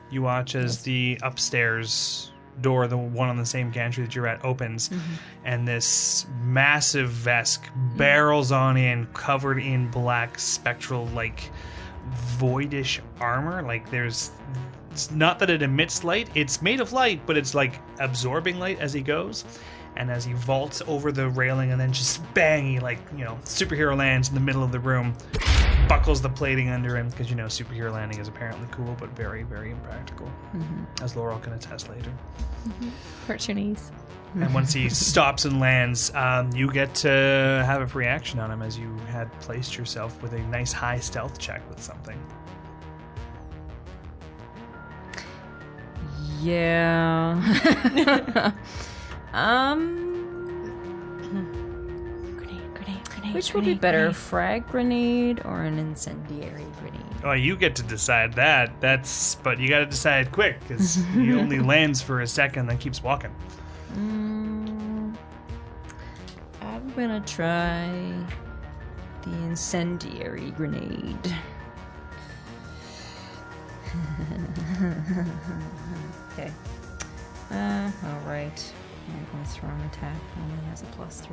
you watch as the upstairs door, the one on the same gantry that you're at, opens, and this massive Vesk barrels on in, covered in black spectral, like voidish armor. Like it's not that it emits light; it's made of light, but it's like absorbing light as he goes. And as he vaults over the railing and then just bang, he superhero lands in the middle of the room, buckles the plating under him, because superhero landing is apparently cool, but very, very impractical, as Laurel can attest later. Hurts your knees. And once he stops and lands, you get to have a free action on him, as you had placed yourself with a nice high stealth check with something. Yeah. Grenade. Which would be better, a frag grenade or an incendiary grenade? Oh, you get to decide that. But you got to decide quick, because he only lands for a second, then keeps walking. I'm gonna try the incendiary grenade. Okay. All right. I'm going to throw an attack. Only has a +3, so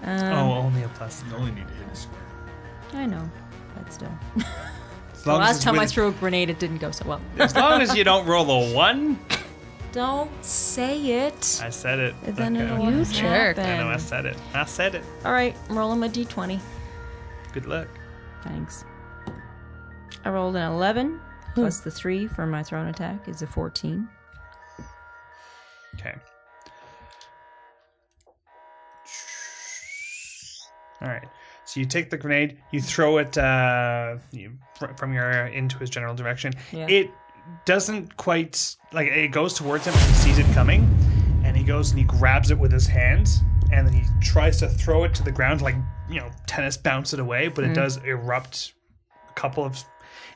that's good. Only a plus. You only need to hit a square. I know, but still. As The long as last it's time I with- threw a grenade, it didn't go so well. As long as you don't roll a 1. Don't say it. I said it. Then Okay. it'll jerk. I know, I happen. said it. All right, I'm rolling my d20. Good luck. Thanks. I rolled an 11 plus the 3 for my thrown attack is a 14. Okay. All right. So you take the grenade, you throw it from your into his general direction. Yeah. It doesn't quite it goes towards him and he sees it coming, and he goes and he grabs it with his hands, and then he tries to throw it to the ground, tennis bounce it away, but it does erupt a couple of.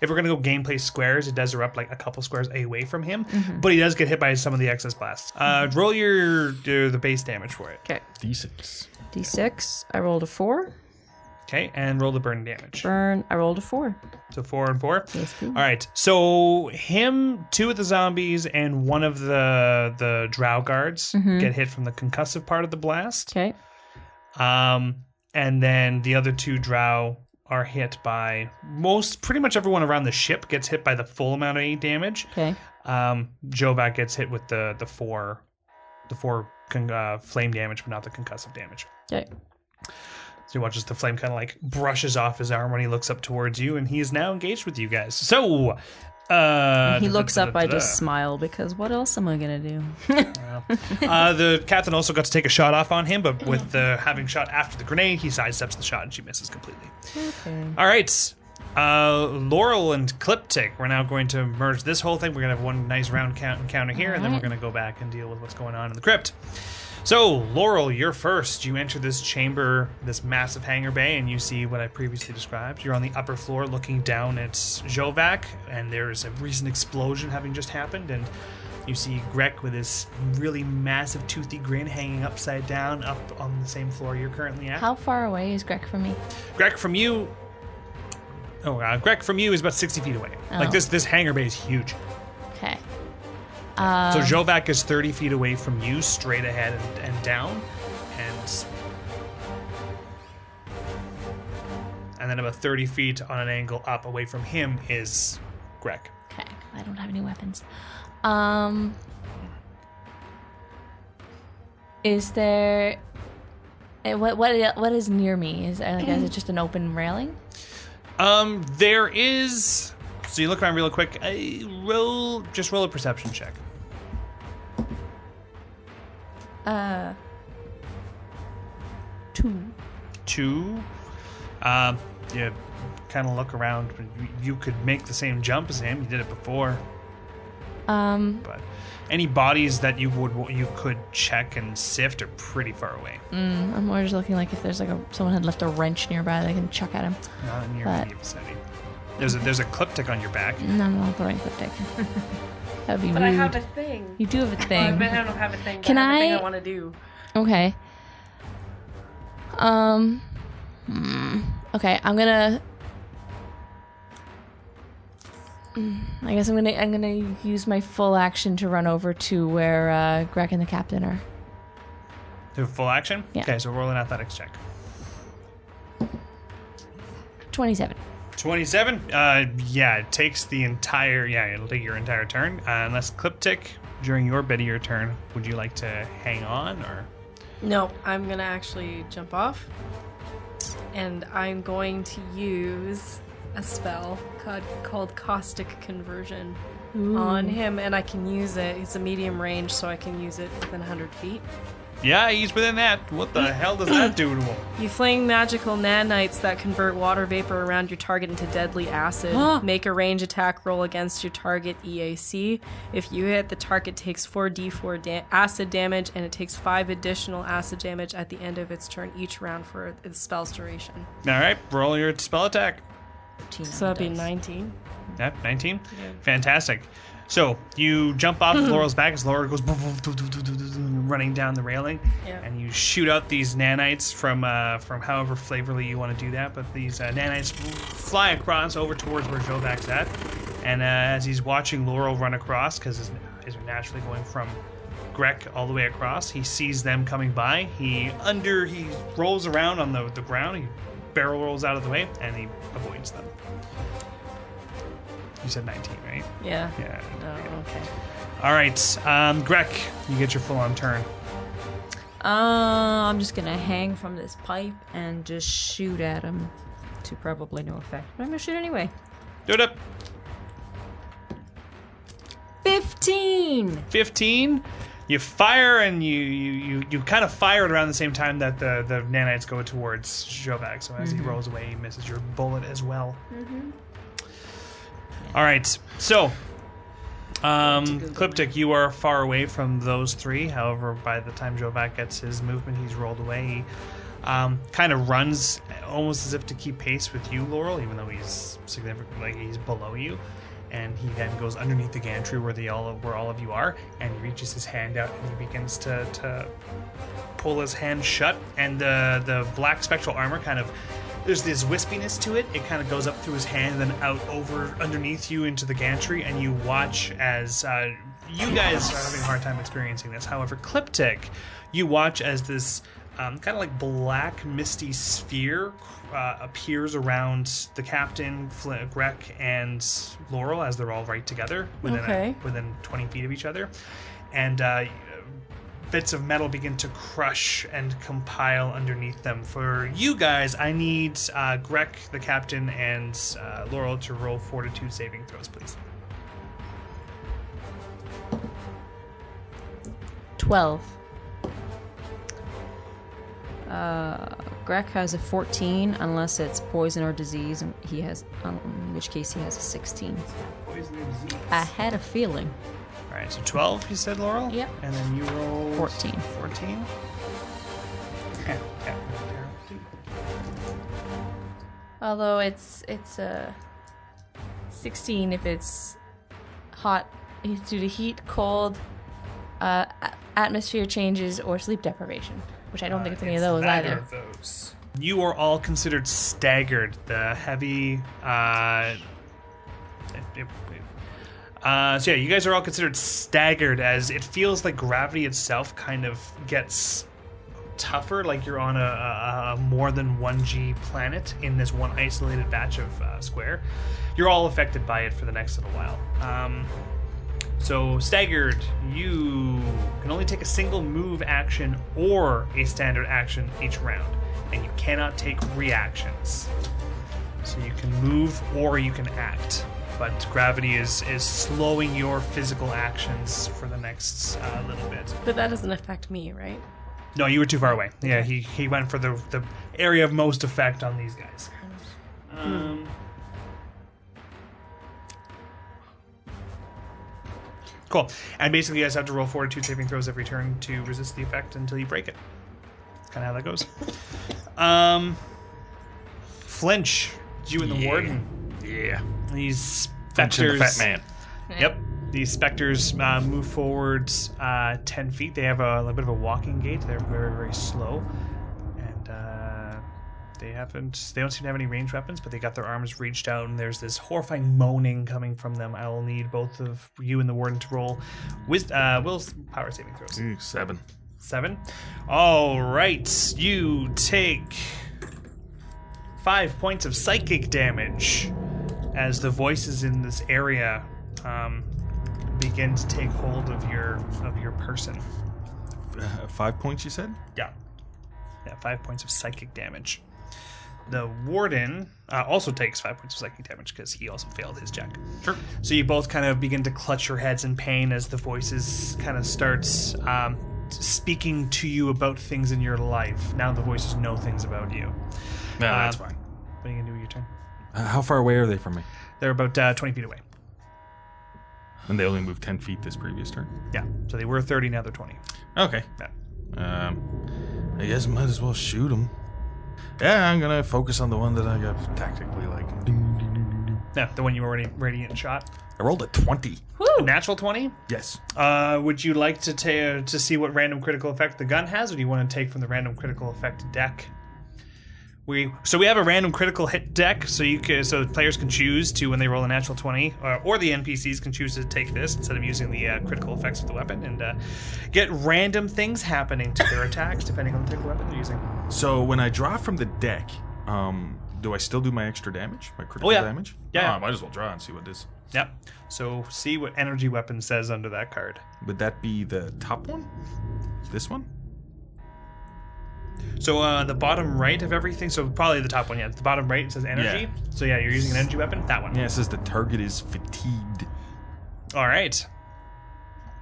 If we're gonna go gameplay squares, it does erupt like a couple squares away from him, but he does get hit by some of the excess blasts. Roll the base damage for it. Okay. D6. D6, I rolled a 4. Okay, and roll the burn damage. Burn, I rolled a 4. So 4 and 4. Yes, please. All right. So him, 2 of the zombies, and 1 of the drow guards get hit from the concussive part of the blast. Okay. And then the other 2 drow are hit by pretty much everyone around the ship gets hit by the full amount of 8 damage. Okay. Xovak gets hit with the four flame damage, but not the concussive damage. Okay. So he watches the flame kind of like brushes off his arm when he looks up towards you, and he is now engaged with you guys. So He looks up, I just smile, because what else am I going to do? the captain also got to take a shot off on him, but with having shot after the grenade, he sidesteps the shot and she misses completely. Okay. All right. Laurel and Cliptic, we're now going to merge this whole thing. We're going to have one nice round encounter here, and then we're going to go back and deal with what's going on in the crypt. So, Laurel, you're first. You enter this chamber, this massive hangar bay, and you see what I previously described. You're on the upper floor looking down at Xovak, and there's a recent explosion having just happened, and you see Grek with his really massive toothy grin hanging upside down up on the same floor you're currently at. How far away is Greg from me? Grek from you is about 60 feet away. Oh. Like this hangar bay is huge. Okay. So Xovak is 30 feet away from you, straight ahead and down, and then about 30 feet on an angle up away from him is Grek. Okay. I don't have any weapons. Is there? What is near me? Is it just an open railing? There is. So you look around real quick. Roll a perception check. 2. 2. You kind of look around. You could make the same jump as him. You did it before. But any bodies that you could check and sift are pretty far away. I'm more just looking like if there's like someone had left a wrench nearby that I can chuck at him. Not in your But- immediate vicinity. There's a cliptic on your back. No, I'm not throwing cryptic. That'd be But rude. I have a thing. You do have a I thing. don't have a thing. But Can I have a thing I- I want to do. Okay. Okay, I'm gonna. I guess I'm gonna use my full action to run over to where Greg and the captain are. Do full action? Yeah. Okay, so roll an athletics check. 27. 27? Yeah, it takes it'll take your entire turn. Unless Cliptic, during your bit of your turn, would you like to hang on or? No, I'm gonna actually jump off, and I'm going to use a spell called Caustic Conversion on him, and I can use it. It's a medium range, so I can use it within 100 feet. Yeah, he's within that. What the hell does that do to him? You fling magical nanites that convert water vapor around your target into deadly acid. Make a range attack roll against your target EAC. If you hit, the target takes 4d4 acid damage, and it takes 5 additional acid damage at the end of its turn each round for its spell's duration. All right, roll your spell attack. So that'd be 19. Yep, 19. Fantastic. So you jump off of Laurel's back as Laurel goes running down the railing, and you shoot out these nanites from however flavorly you want to do that. But these nanites fly across over towards where Xovak's at, and as he's watching Laurel run across, because his eyes are naturally going from Grek all the way across, he sees them coming by. He rolls around on the ground. He barrel rolls out of the way, and he avoids them. You said 19, right? Yeah. Yeah. Oh, okay. All right, Grek, you get your full-on turn. I'm just gonna hang from this pipe and just shoot at him to probably no effect. But I'm gonna shoot anyway. Do it up. 15! 15. You fire, and you kind of fire it around the same time that the nanites go towards Xovak. So as he rolls away, he misses your bullet as well. All right, so Cliptic, you are far away from those three. However, by the time Xovak gets his movement, he's rolled away. He kind of runs almost as if to keep pace with you, Laurel, even though he's significantly he's below you. And he then goes underneath the gantry where all of you are, and he reaches his hand out and he begins to pull his hand shut. And the black spectral armor kind of, there's this wispiness to it. It kind of goes up through his hand and then out over underneath you into the gantry, and you watch as you guys are having a hard time experiencing this. However, Cliptic, you watch as this kind of like black misty sphere appears around the captain, Grek, and Laurel as they're all right together within 20 feet of each other. And bits of metal begin to crush and compile underneath them. For you guys, I need Grek, the captain, and Laurel to roll fortitude saving throws, please. 12. Grek has a 14 unless it's poison or disease, and he has, in which case he has a 16. Poison or disease. I had a feeling. All right, so 12, you said, Laurel? Yep. And then you roll 14. 14? Okay. Yeah. Although it's 16 if it's hot. It's due to heat, cold, atmosphere changes, or sleep deprivation. Which I don't think it's any of those neither either. of those. You are all considered staggered. The heavy. So yeah, you guys are all considered staggered as it feels like gravity itself kind of gets tougher, like you're on a more than 1G planet in this one isolated batch of square. You're all affected by it for the next little while. So staggered, you can only take a single move action or a standard action each round, and you cannot take reactions. So you can move or you can act, but gravity is slowing your physical actions for the next little bit. But that doesn't affect me, right? No, you were too far away. Yeah, he went for the area of most effect on these guys. Cool. And basically, you guys have to roll fortitude saving throws every turn to resist the effect until you break it. That's kind of how that goes. Flinch, it's you and the warden. Yeah. These Flinch and specters. the fat man. Yep. These specters move forward 10 feet. They have a little bit of a walking gait. They're very, very slow. And they don't seem to have any ranged weapons, but they got their arms reached out, and there's this horrifying moaning coming from them. I will need both of you and the warden to roll Will's power saving throws. 7. 7. All right. You take 5 points of psychic damage as the voices in this area begin to take hold of your person. 5 points, you said? Yeah, 5 points of psychic damage. The warden also takes 5 points of psychic damage because he also failed his check. Sure. So you both kind of begin to clutch your heads in pain as the voices kind of start speaking to you about things in your life. Now the voices know things about you. No, that's fine. What are you going to do with your turn? How far away are they from me? They're about 20 feet away. And they only moved 10 feet this previous turn? Yeah, so they were 30, now they're 20. Okay. Yeah. I guess might as well shoot them. Yeah, I'm gonna focus on the one that I got tactically like. Ding, ding, ding, ding, ding. Yeah, the one you already radiant shot. I rolled a 20. A natural 20? Yes. Would you like to see what random critical effect the gun has, or do you want to take from the random critical effect deck? We have a random critical hit deck, so players can choose to, when they roll a natural 20, or the NPCs can choose to take this instead of using the critical effects of the weapon and get random things happening to their attacks depending on the type of weapon they're using. So when I draw from the deck, do I still do my extra damage? My critical damage? Yeah. I might as well draw and see what it is. Yep. So see what energy weapon says under that card. Would that be the top one? This one? So the bottom right of everything, so probably the top one, yeah. The bottom right, it says energy. Yeah. So yeah, you're using an energy weapon. That one. Yeah, it says the target is fatigued. All right.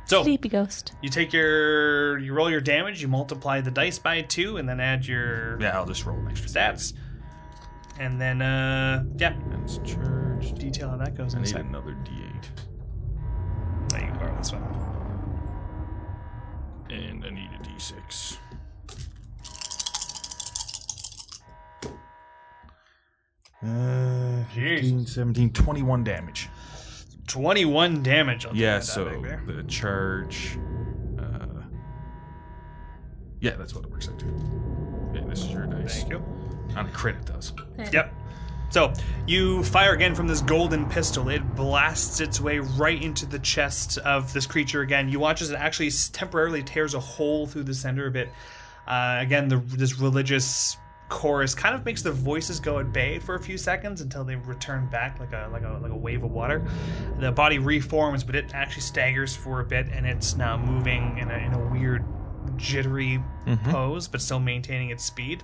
So Sleepy ghost. you roll your damage, you multiply the dice by 2, and then add your Yeah, I'll just roll an extra. stats. And then, And it's charged. detail how that goes I in a need second. another D8. There you borrow this one. And I need a D6. Jeez. 15, 17, 21 damage. 21 damage. I'll Yeah, take that so back there. the charge. Yeah, that's what it works out to. Yeah, this is your dice. Thank you. On a crit, it does. Yep. So you fire again from this golden pistol. It blasts its way right into the chest of this creature again. You watch as it actually temporarily tears a hole through the center of it. Again, this religious chorus kind of makes the voices go at bay for a few seconds until they return back like a wave of water. The body reforms, but it actually staggers for a bit, and it's now moving in a weird jittery pose, but still maintaining its speed.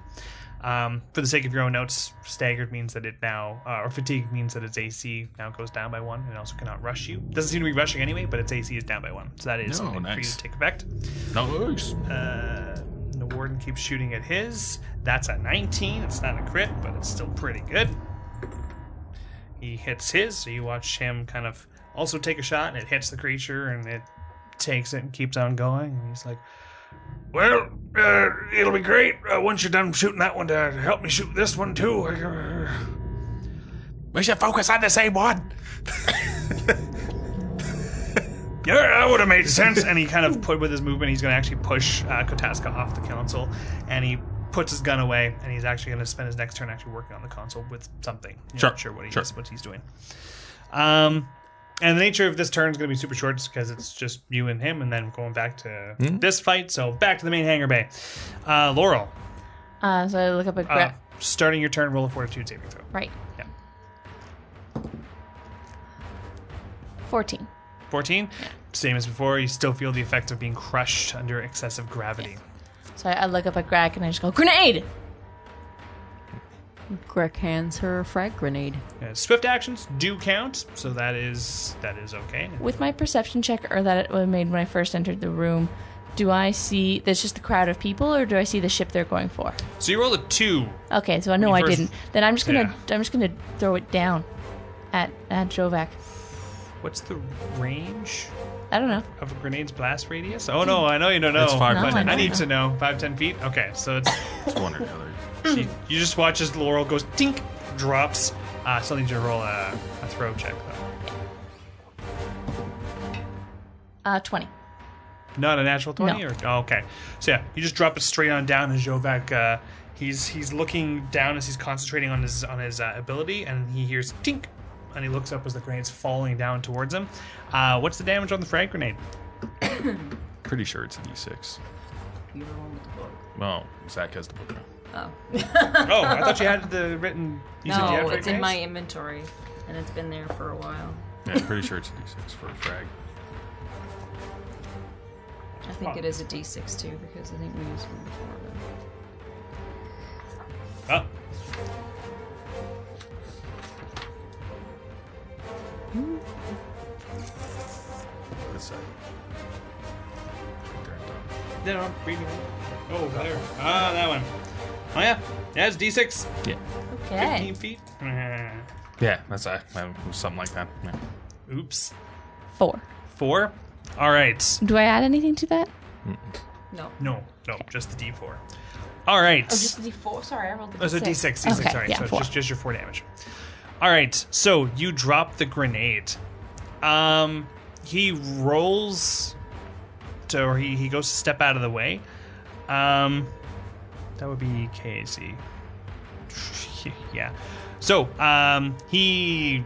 For the sake of your own notes, staggered means that it now, or fatigue means that its AC now goes down by 1, and it also cannot rush you. Doesn't seem to be rushing anyway, but its AC is down by 1, so that is something for you to take effect. Nice. The warden keeps shooting at his. That's a 19. It's not a crit, but it's still pretty good. He hits his, so you watch him kind of also take a shot, and it hits the creature, and it takes it and keeps on going. And he's like, Well, it'll be great once you're done shooting that one to help me shoot this one too. We should focus on the same one. Yeah, that would have made sense. and he kind of put with his movement, he's going to actually push Kotaska off the console, and he puts his gun away, and he's actually going to spend his next turn actually working on the console with something. You're not sure what he's doing. And the nature of this turn is going to be super short just because it's just you and him, and then going back to this fight. So back to the main hangar bay. Laurel. So I look up at Starting your turn, roll a fortitude saving throw. Right. Yeah. 14. 14? Yeah. Same as before, you still feel the effect of being crushed under excessive gravity. Yeah. So I look up at Greg and I just go, grenade! Greg hands her a frag grenade. Swift actions do count, so that is okay. With my perception check, or that it made when I first entered the room, do I see there's just a crowd of people, or do I see the ship they're going for? So you roll a 2. Okay, so no, I didn't. Then I'm just gonna throw it down at Xovak. What's the range I don't know. of a grenade's blast radius? Oh no, I know you don't know. It's 5 No, I need to know. 5-10 feet? Okay, so it's It's one or the other. so you just watch as Laurel goes tink, drops. Still need you to roll a throw check though. 20. Not a natural 20? No. Or okay. So yeah, you just drop it straight on down, and Xovak he's looking down as he's concentrating on his ability, and he hears tink, and he looks up as the grenade's falling down towards him. What's the damage on the frag grenade? Pretty sure it's a D6. You're the one with the book. Well, Zach has the book now. Oh. Oh, I thought you had the written. You said you had No, frag it's in my grenades? inventory, and it's been there for a while. Yeah, I'm pretty sure it's a D6 for a frag. I think it is a D6 too, because I think we used one before. Oh. This side. Right there on top. No, I'm reading. Oh, there. That one. Oh yeah, yeah, it's D6. Yeah. 15 feet. Yeah, that's something like that. Yeah. Oops. 4. 4. All right. Do I add anything to that? No. No, just the D4. All right. Oh, just the D4. Sorry, I rolled the D6. Oh, so D6. Okay, Sorry, yeah, so 4. just your 4 damage. All right, so you drop the grenade. He rolls to, or he goes to step out of the way. That would be KAC. Yeah. So he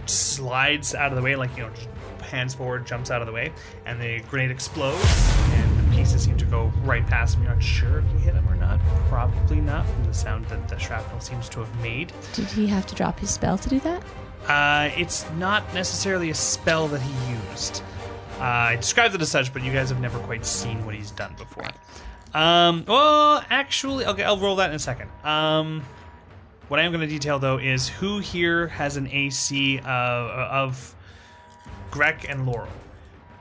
slides out of the way, like, you know, just hands forward, jumps out of the way, and the grenade explodes, and the pieces seem to go right past him. You're not sure if you hit him or not. Probably not, from the sound that the shrapnel seems to have made. Did he have to drop his spell to do that? It's not necessarily a spell that he used. I described it as such, but you guys have never quite seen what he's done before. Well, actually, okay, I'll roll that in a second. What I am going to detail, though, is who here has an AC of Grek and Laurel.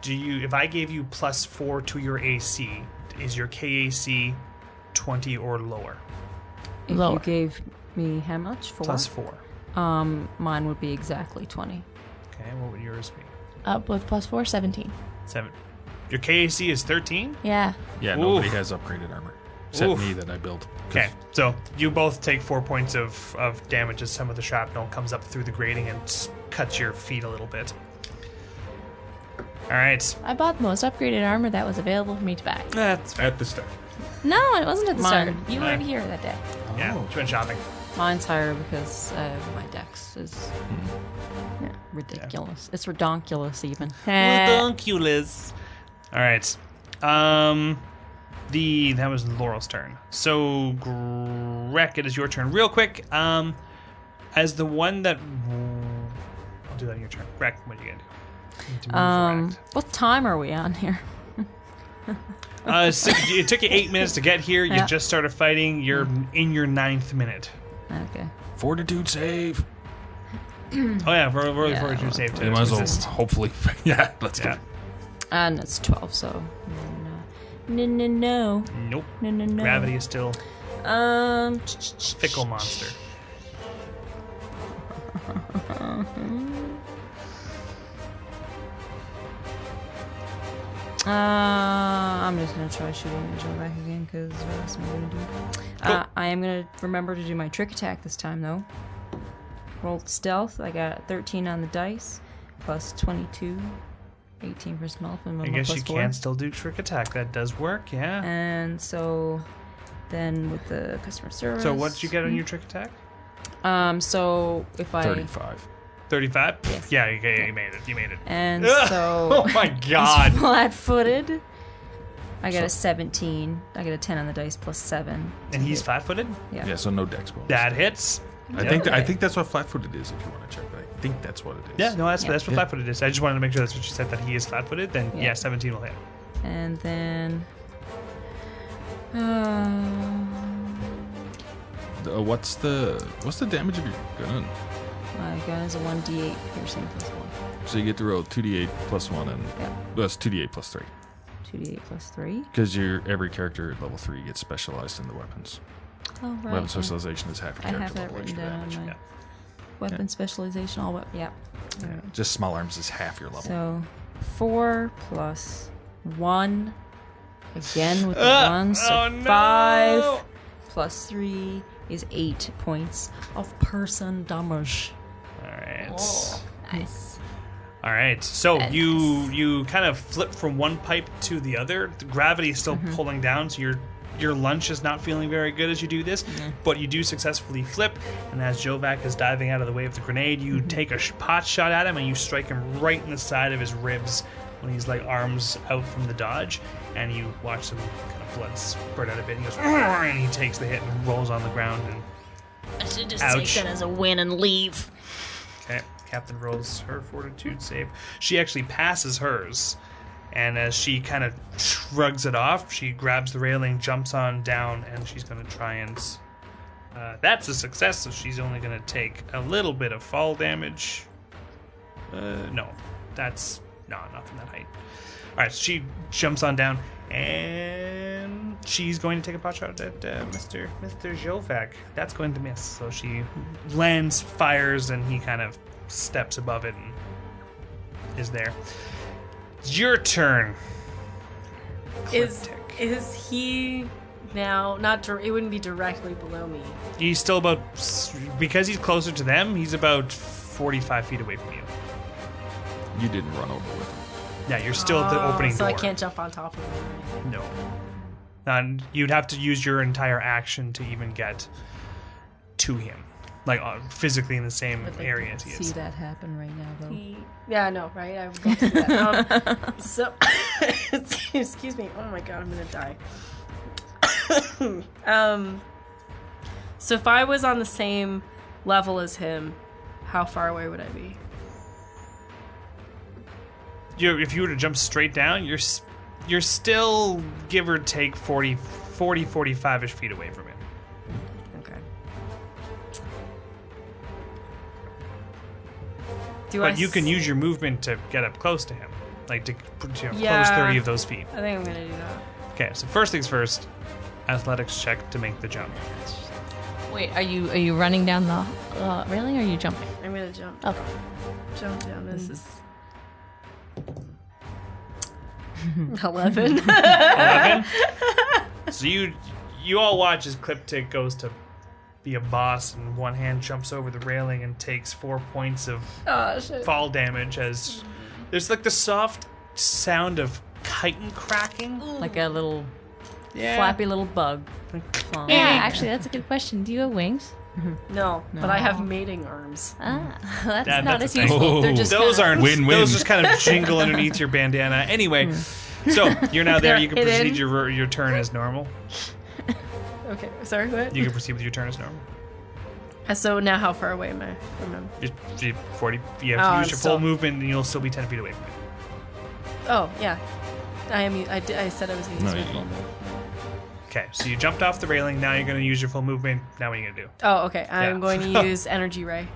If I gave you +4 to your AC, is your KAC 20 or lower? If Lower. you gave me how much? 4? +4. Mine would be exactly 20. Okay, what would yours be? With +4, 17. 7. Your KAC is 13? Yeah. Yeah, nobody has upgraded armor. Except me that I built. Okay, so you both take 4 points of damage as some of the shrapnel comes up through the grating and cuts your feet a little bit. All right. I bought the most upgraded armor that was available for me to buy. That's At the start. No, it wasn't at the Mine. start. You weren't here that day. yeah. You went shopping. Mine's higher because my dex is ridiculous. It's redonkulous even. Redonkulous. All right. That was Laurel's turn. So, Greg, it is your turn. Real quick, as the one that... I'll do that on your turn. Greg, what are you going to do? You need to move around. What time are we on here? So it took you 8 minutes to get here. You Yeah. just started fighting. You're in your 9th minute. Okay. Fortitude save. Oh, yeah, roll Yeah, fortitude save, too. You might as well, Resist. hopefully. Yeah, let's Yeah. go. And it's 12, so no. Nope. No. Gravity is still Um, fickle monster. I'm just gonna try shooting the Jailbreak again because what else am I gonna do? Cool. I am gonna remember to do my trick attack this time though. Rolled stealth. I got 13 on the dice, plus 22, 18 for stealth, and I guess you can still do trick attack. That does work, yeah. And so then with the customer service. So what did you get on your trick attack? So if I 35. 35? Yes. Yeah, you made it. You made it. and Ugh! so Oh my god. flat-footed. I got a 17. I got a 10 on the dice plus 7. And he's flat-footed? Yeah, so no dex bonus. That hits. I think that's what flat-footed is. If you want to check, but I think that's what it is. Yeah, no, that's what Yeah. flat-footed is. I just wanted to make sure that's what you said, that he is flat-footed. Then Yeah. yeah, 17 will hit. And then What's the damage of your gun? my gun is a 1d8 piercing plus 1. So you get to roll 2d8 plus 1, and Yeah. that's 2d8 plus 3. 2d8 plus 3. Because every character at level 3 gets specialized in the weapons. Oh, right. Weapon specialization is half your I character have that level written extra down on damage. my Yeah. weapon specialization. All yeah. Just small arms is half your level. So 4 plus 1. Again with the 1. So oh no! 5 plus 3 is 8 points of person damage. All right. Nice. All right. So Nice. you kind of flip from one pipe to the other. The gravity is still pulling down, so your lunch is not feeling very good as you do this, but you do successfully flip. And as Xovak is diving out of the way of the grenade, you take a pot shot at him and you strike him right in the side of his ribs when he's like arms out from the dodge. And you watch some kind of blood spurt out a bit. And he goes, "Argh!" and he takes the hit and rolls on the ground. And I should just Ouch. take that as a win and leave. okay, Captain rolls her fortitude save. She actually passes hers. And as she kind of shrugs it off, she grabs the railing, jumps on down, and she's going to try and... that's a success, so she's only going to take a little bit of fall damage. No, that's... No, not from that height. Alright, so she jumps on down, and she's going to take a pot shot at Mr. Xovak. That's going to miss, so she lands, fires, and he kind of steps above it and is there. Your turn. Is Cryptic. he now not? It wouldn't be directly below me. He's still about, because he's closer to them, he's about 45 feet away from you. You didn't run over with him. Yeah, you're still at the opening so door. I can't jump on top of him. or anything. No. And you'd have to use your entire action to even get to him. Like, physically in the same I'd like area to as he see is. that happen right now, though. Yeah, I know, right? I would go through that. So, excuse me. Oh my god, I'm gonna die. So if I was on the same level as him, how far away would I be? If you were to jump straight down, you're still, give or take, 45-ish feet away from him. Okay. But you can use your movement to get up close to him. Like, to close Yeah. 30 of those feet. I think I'm gonna do that. Okay, so first things first, athletics check to make the jump. Wait, are you running down the railing or are you jumping? I'm gonna jump. Oh. Jump down. This is 11. 11. So you all watch as Cliptic goes to be a boss, and one hand jumps over the railing and takes 4 points of Oh shit. fall damage as there's like the soft sound of chitin cracking. Like a little Yeah. flappy little bug. flying. yeah. Actually, that's a good question. Do you have wings? No, but I have mating arms. Ah, that's That- not that's as a thing. useful. They're Oh. just Those kinda- aren't Win-win. Those just kind of jingle underneath your bandana. Anyway, So you're now there. You can Hidden. proceed your turn as normal. Okay, sorry, what? You can proceed with your turn as normal. So now how far away am I from him? You're 40. You have Oh, to I'm use your still- full movement, and you'll still be 10 feet away from it. Oh, yeah. I said I was going to use No, my you- full move. Okay, so you jumped off the railing. Now you're going to use your full movement. Now what are you going to do? Oh, okay. I'm Yeah. going to use Energy Ray.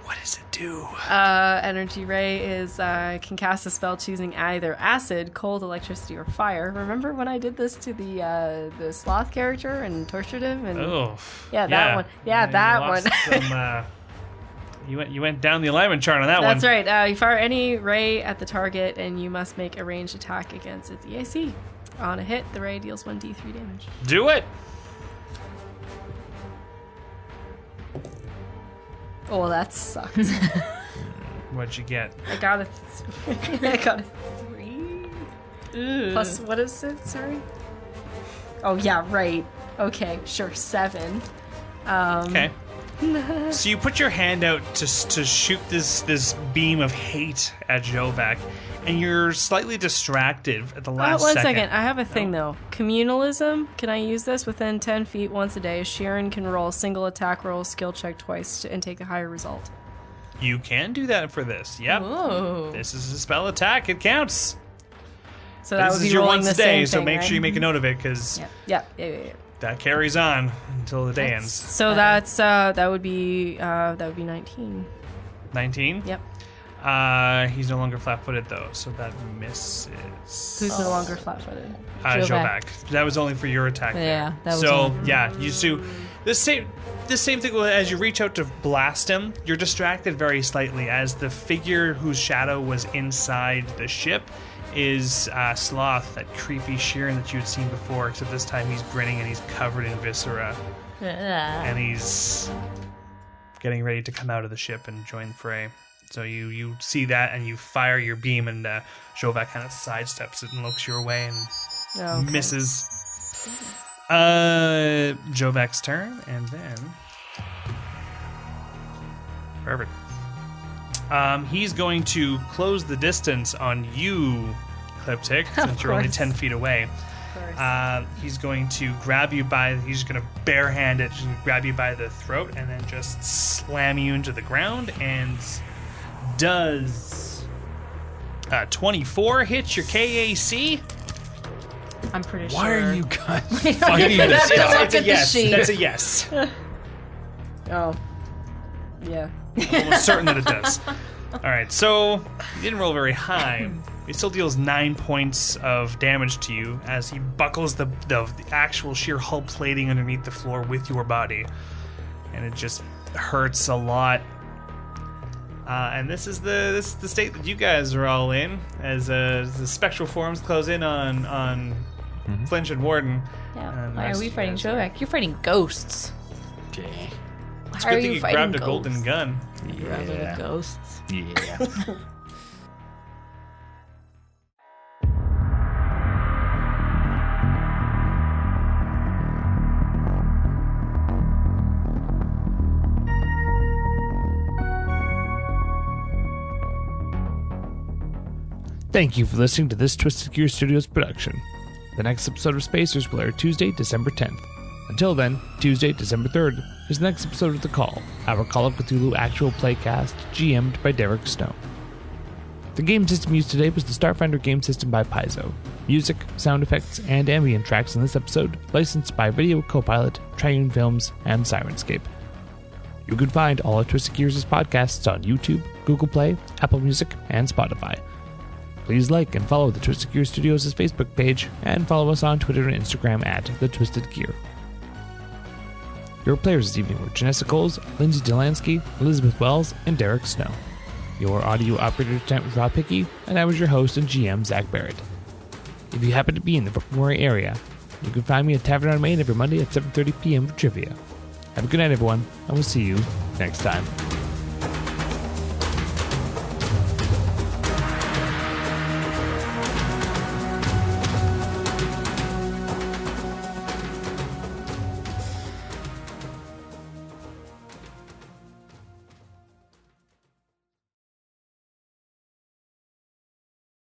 What does it do? Energy Ray is can cast a spell choosing either acid, cold, electricity, or fire. Remember when I did this to the sloth character and tortured him? And Oh, Yeah, that one. Yeah, you that lost one. Some, you went down the alignment chart on that That's one. right. You fire any ray at the target, and you must make a ranged attack against its EAC. On a hit, the ray deals 1d3 damage. Do it. Oh, well, that sucked. What'd you get? I got a 3. Plus, what is it? Sorry. Oh yeah, right. Okay, sure, 7. Okay. So you put your hand out to shoot this beam of hate at Xovak, and you're slightly distracted at the last One second. second. I have a thing though. Communalism. Can I use this within 10 feet once a day? Sharon can roll a single attack roll, skill check twice, and take a higher result. You can do that for this. Yep. Ooh. This is a spell attack. It counts. So that This would is be your rolling once the a day, same so thing, make right? sure you make a note of it, because Yeah. that carries on until the day ends. So that would be 19. 19. Yep. He's no longer flat-footed though, so that misses. Who's no longer flat-footed? Xovak. That was only for your attack. there. Yeah, that was so only- yeah. You do the same thing as you reach out to blast him. You're distracted very slightly as the figure whose shadow was inside the ship is Sloth, that creepy Sheeran that you had seen before, except this time he's grinning and he's covered in viscera, and he's getting ready to come out of the ship and join the fray. So you see that and you fire your beam, and Xovak kind of sidesteps it and looks your way and Oh, okay. misses. Xovak's turn, and then perfect. He's going to close the distance on you, Cliptic, since you're only course. 10 feet away. He's going to grab you by. He's going to barehand it, just grab you by the throat, and then just slam you into the ground. And does 24 hit your KAC? I'm pretty sure. Why are you guys fighting this That's guy? It's a at the yes. sheet. That's a yes. Oh. Yeah. I'm almost certain that it does. All right, so he didn't roll very high. He still deals 9 points of damage to you as he buckles the actual sheer hull plating underneath the floor with your body, and it just hurts a lot. And this is the state that you guys are all in as the spectral forms close in on Flinch and Warden. Yeah. And the Why rest are we of you fighting guys Xovak? You're fighting ghosts. Okay. It's Why a are good thing you you fighting grabbed a ghosts? golden gun. Rather than Yeah. ghosts. Yeah. Thank you for listening to this Twisted Gear Studios production. The next episode of Spacers will air Tuesday, December 10th. Until then, Tuesday, December 3rd, is the next episode of The Call, our Call of Cthulhu actual playcast, GM'd by Derek Snow. The game system used today was the Starfinder game system by Paizo. Music, sound effects, and ambient tracks in this episode licensed by Video Copilot, Triune Films, and Sirenscape. You can find all of Twisted Gears' podcasts on YouTube, Google Play, Apple Music, and Spotify. Please like and follow the Twisted Gear Studios' Facebook page, and follow us on Twitter and Instagram at The Twisted Gear. Your players this evening were Janessa Coles, Lindsay Delansky, Elizabeth Wells, and Derek Snow. Your audio operator tonight was Rob Hickey, and I was your host and GM, Zach Barrett. If you happen to be in the Brooklyn area, you can find me at Tavern on Main every Monday at 7:30 p.m. for trivia. Have a good night, everyone, and we'll see you next time.